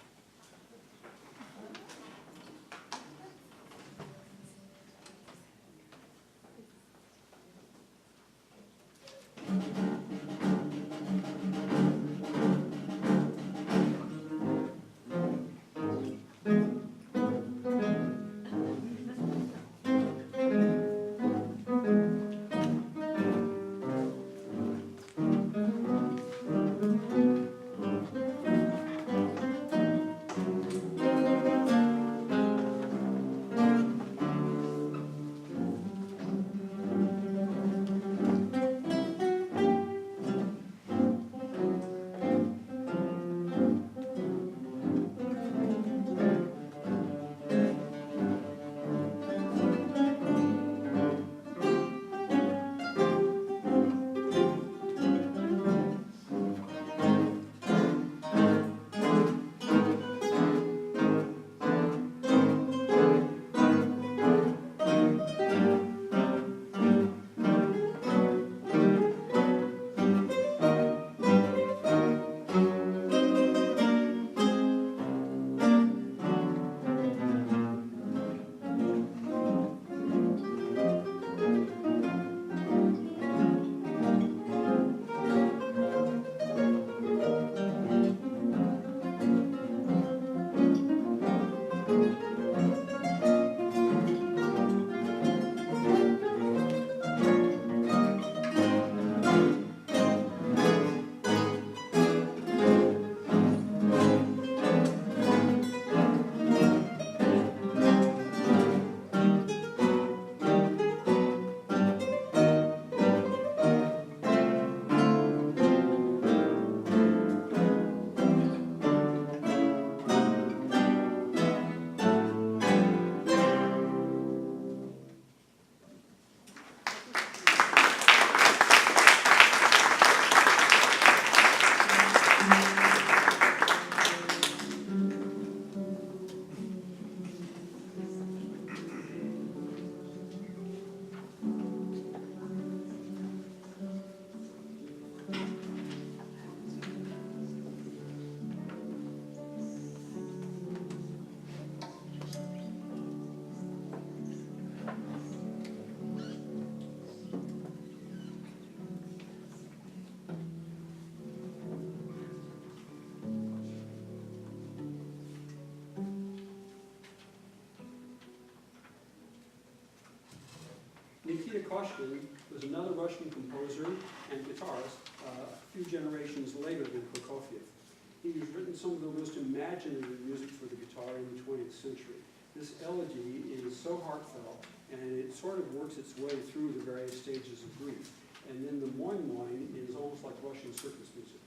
Koshkin was another Russian composer and guitarist a few generations later than Prokofiev. He has written some of the most imaginative music for the guitar in the 20th century. This elegy is so heartfelt, and it sort of works its way through the various stages of grief. And then the Moin Moin is almost like Russian circus music.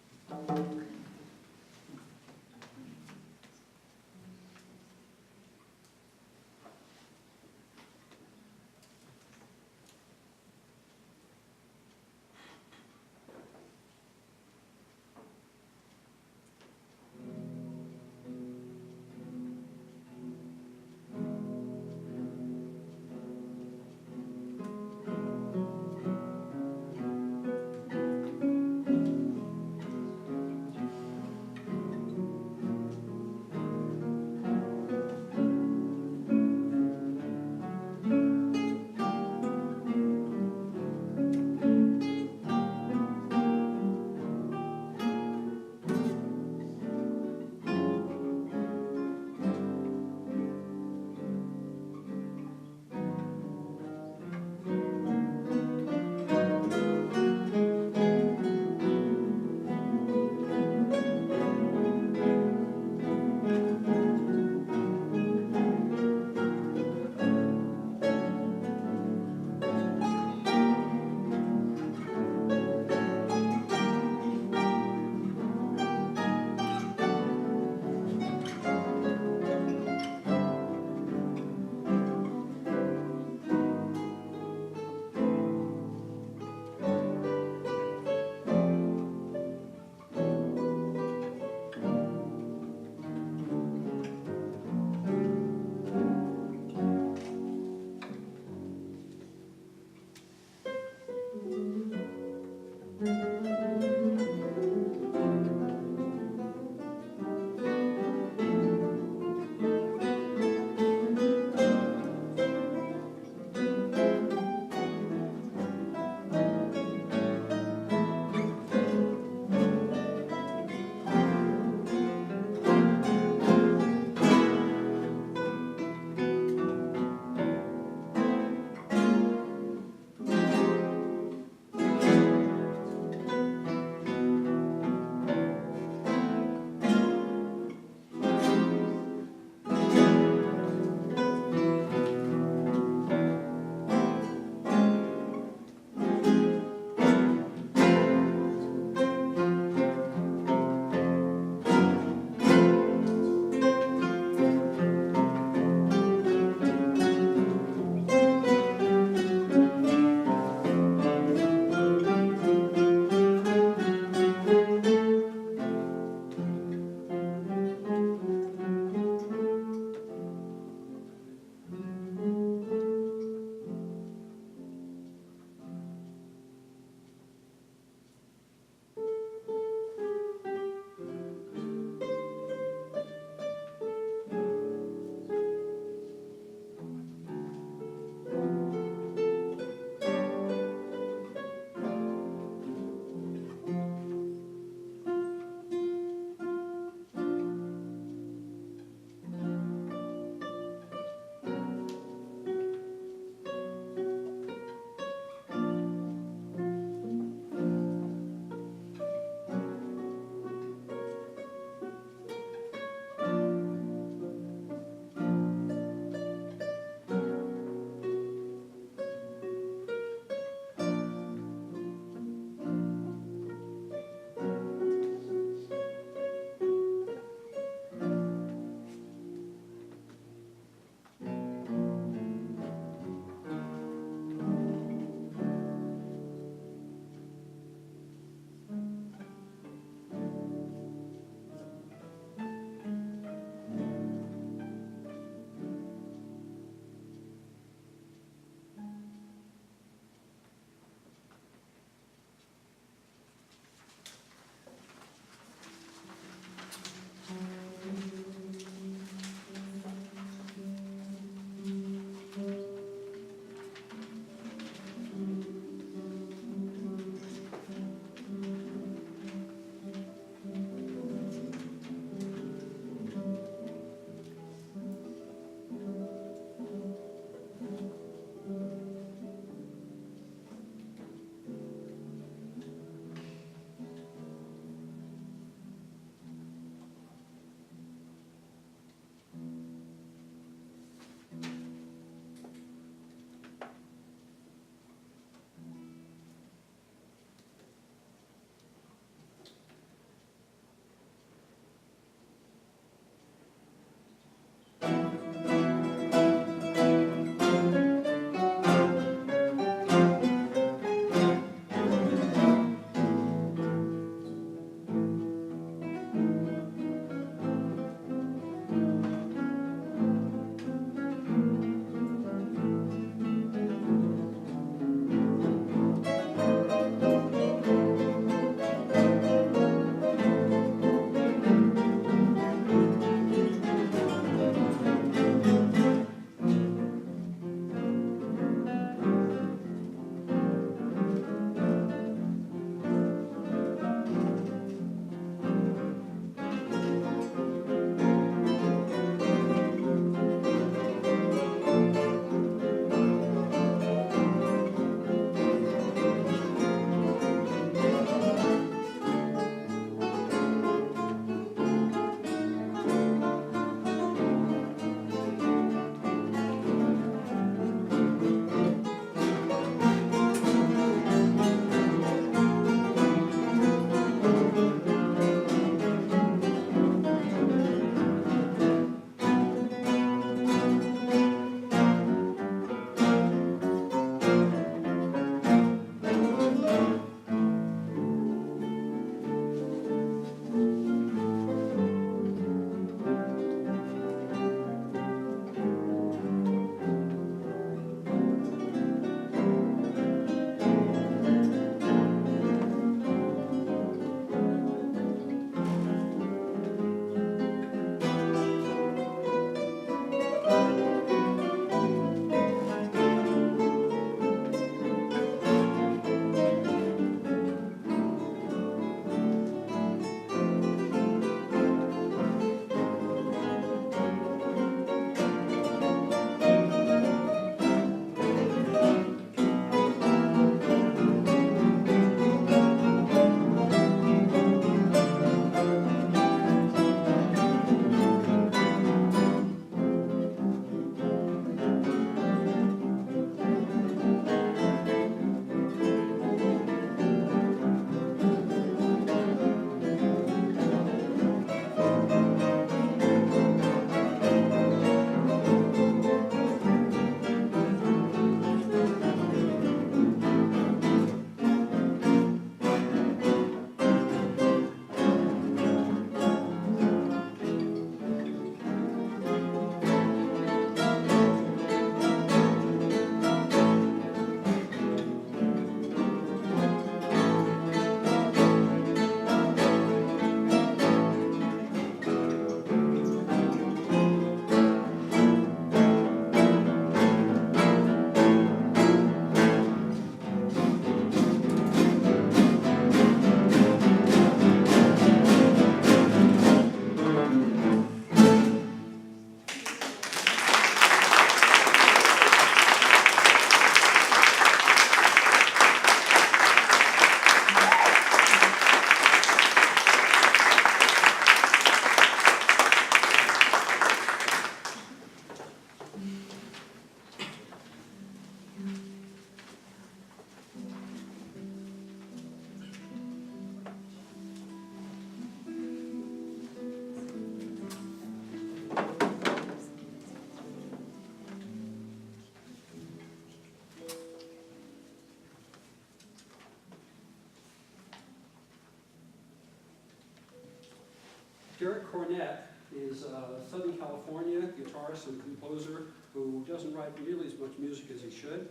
Eric Cornett is a Southern California guitarist and composer who doesn't write nearly as much music as he should.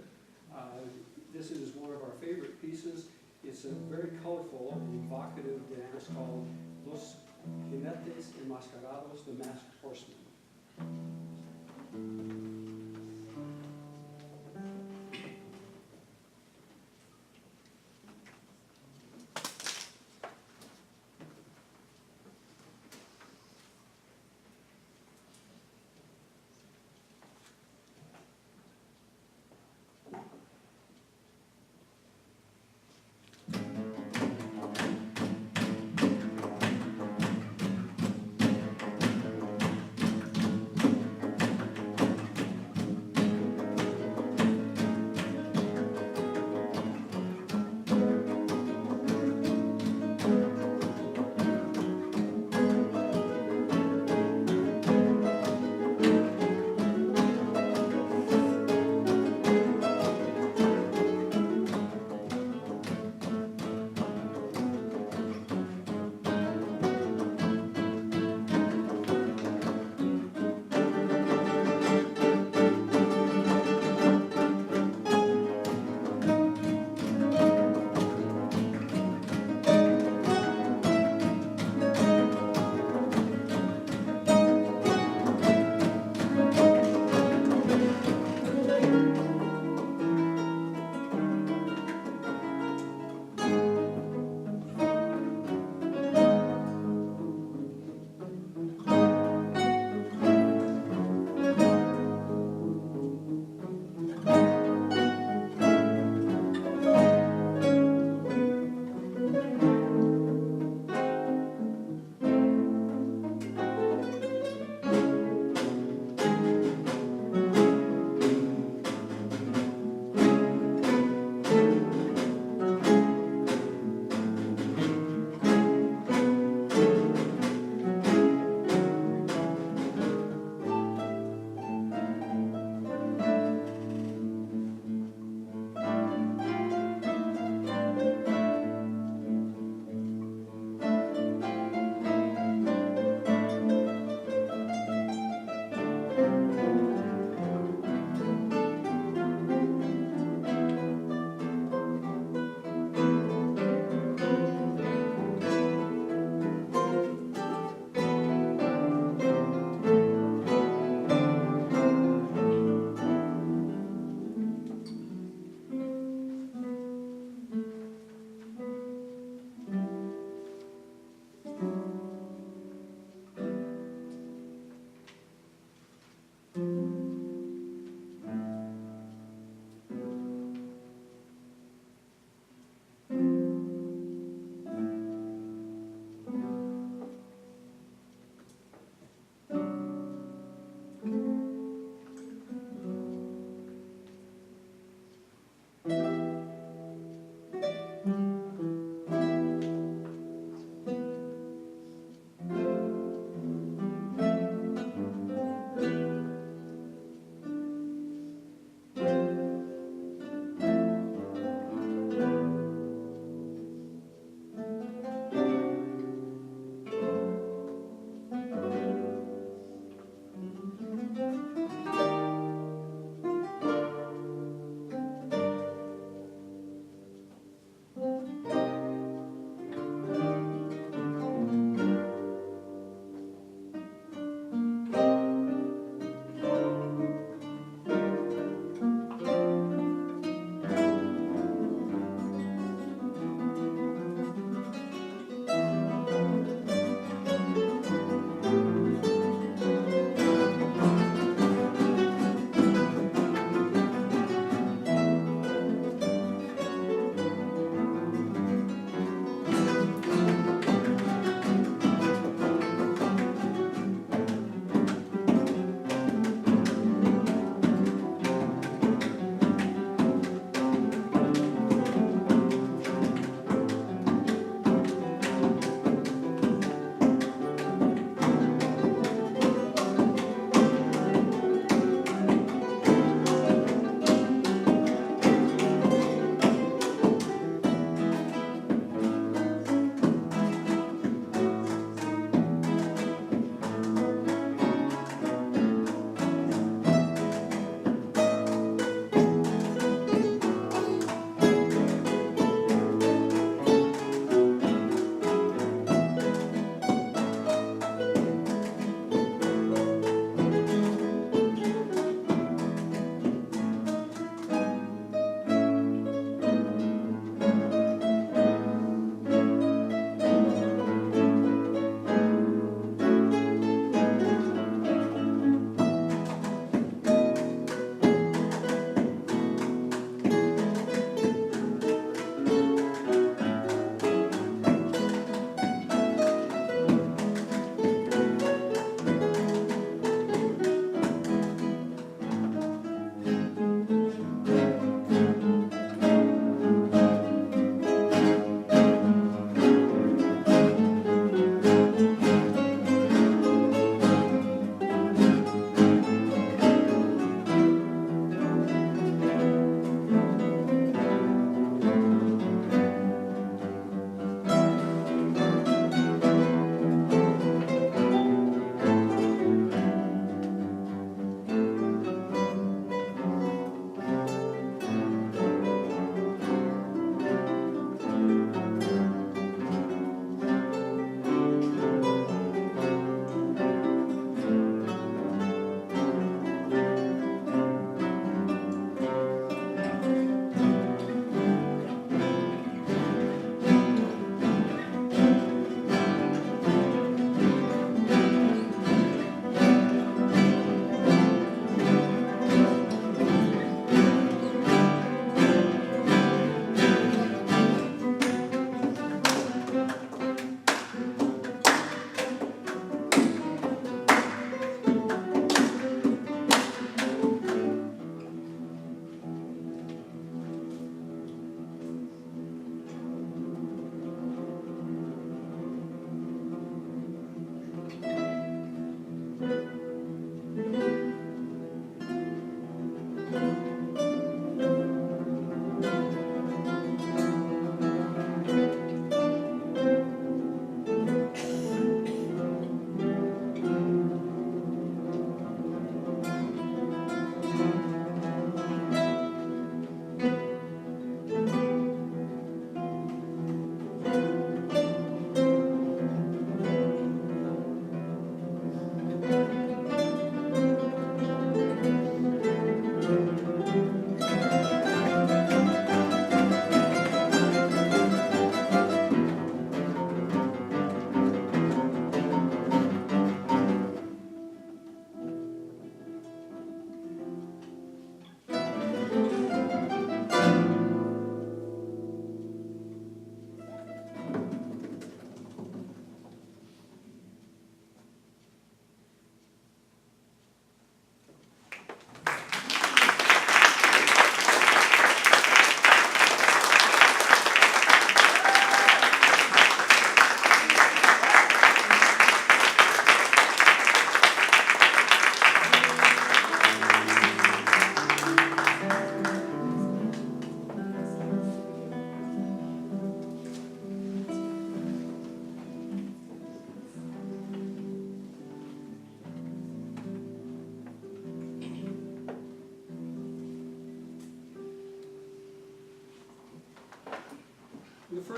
This is one of our favorite pieces. It's a very colorful and evocative dance called Los Jinetes Enmascarados, the Masked Horsemen.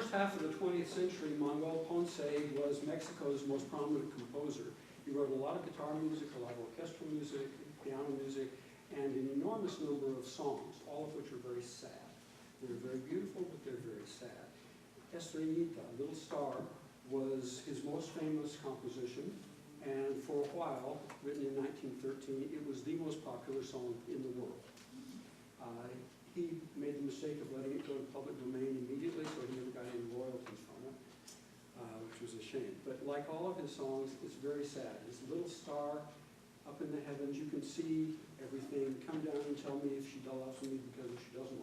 first half of the 20th century, Manuel Ponce was Mexico's most prominent composer. He wrote a lot of guitar music, a lot of orchestral music, piano music, and an enormous number of songs, all of which are very sad. They're very beautiful, but they're very sad. Estreñita, Little Star, was his most famous composition, and for a while, written in 1913, it was the most popular song in the world. He made the mistake of letting it go to public domain immediately, so he never got any royalties from it, which was a shame. But like all of his songs, it's very sad. This little star up in the heavens, you can see everything. Come down and tell me if she loves me, because if she doesn't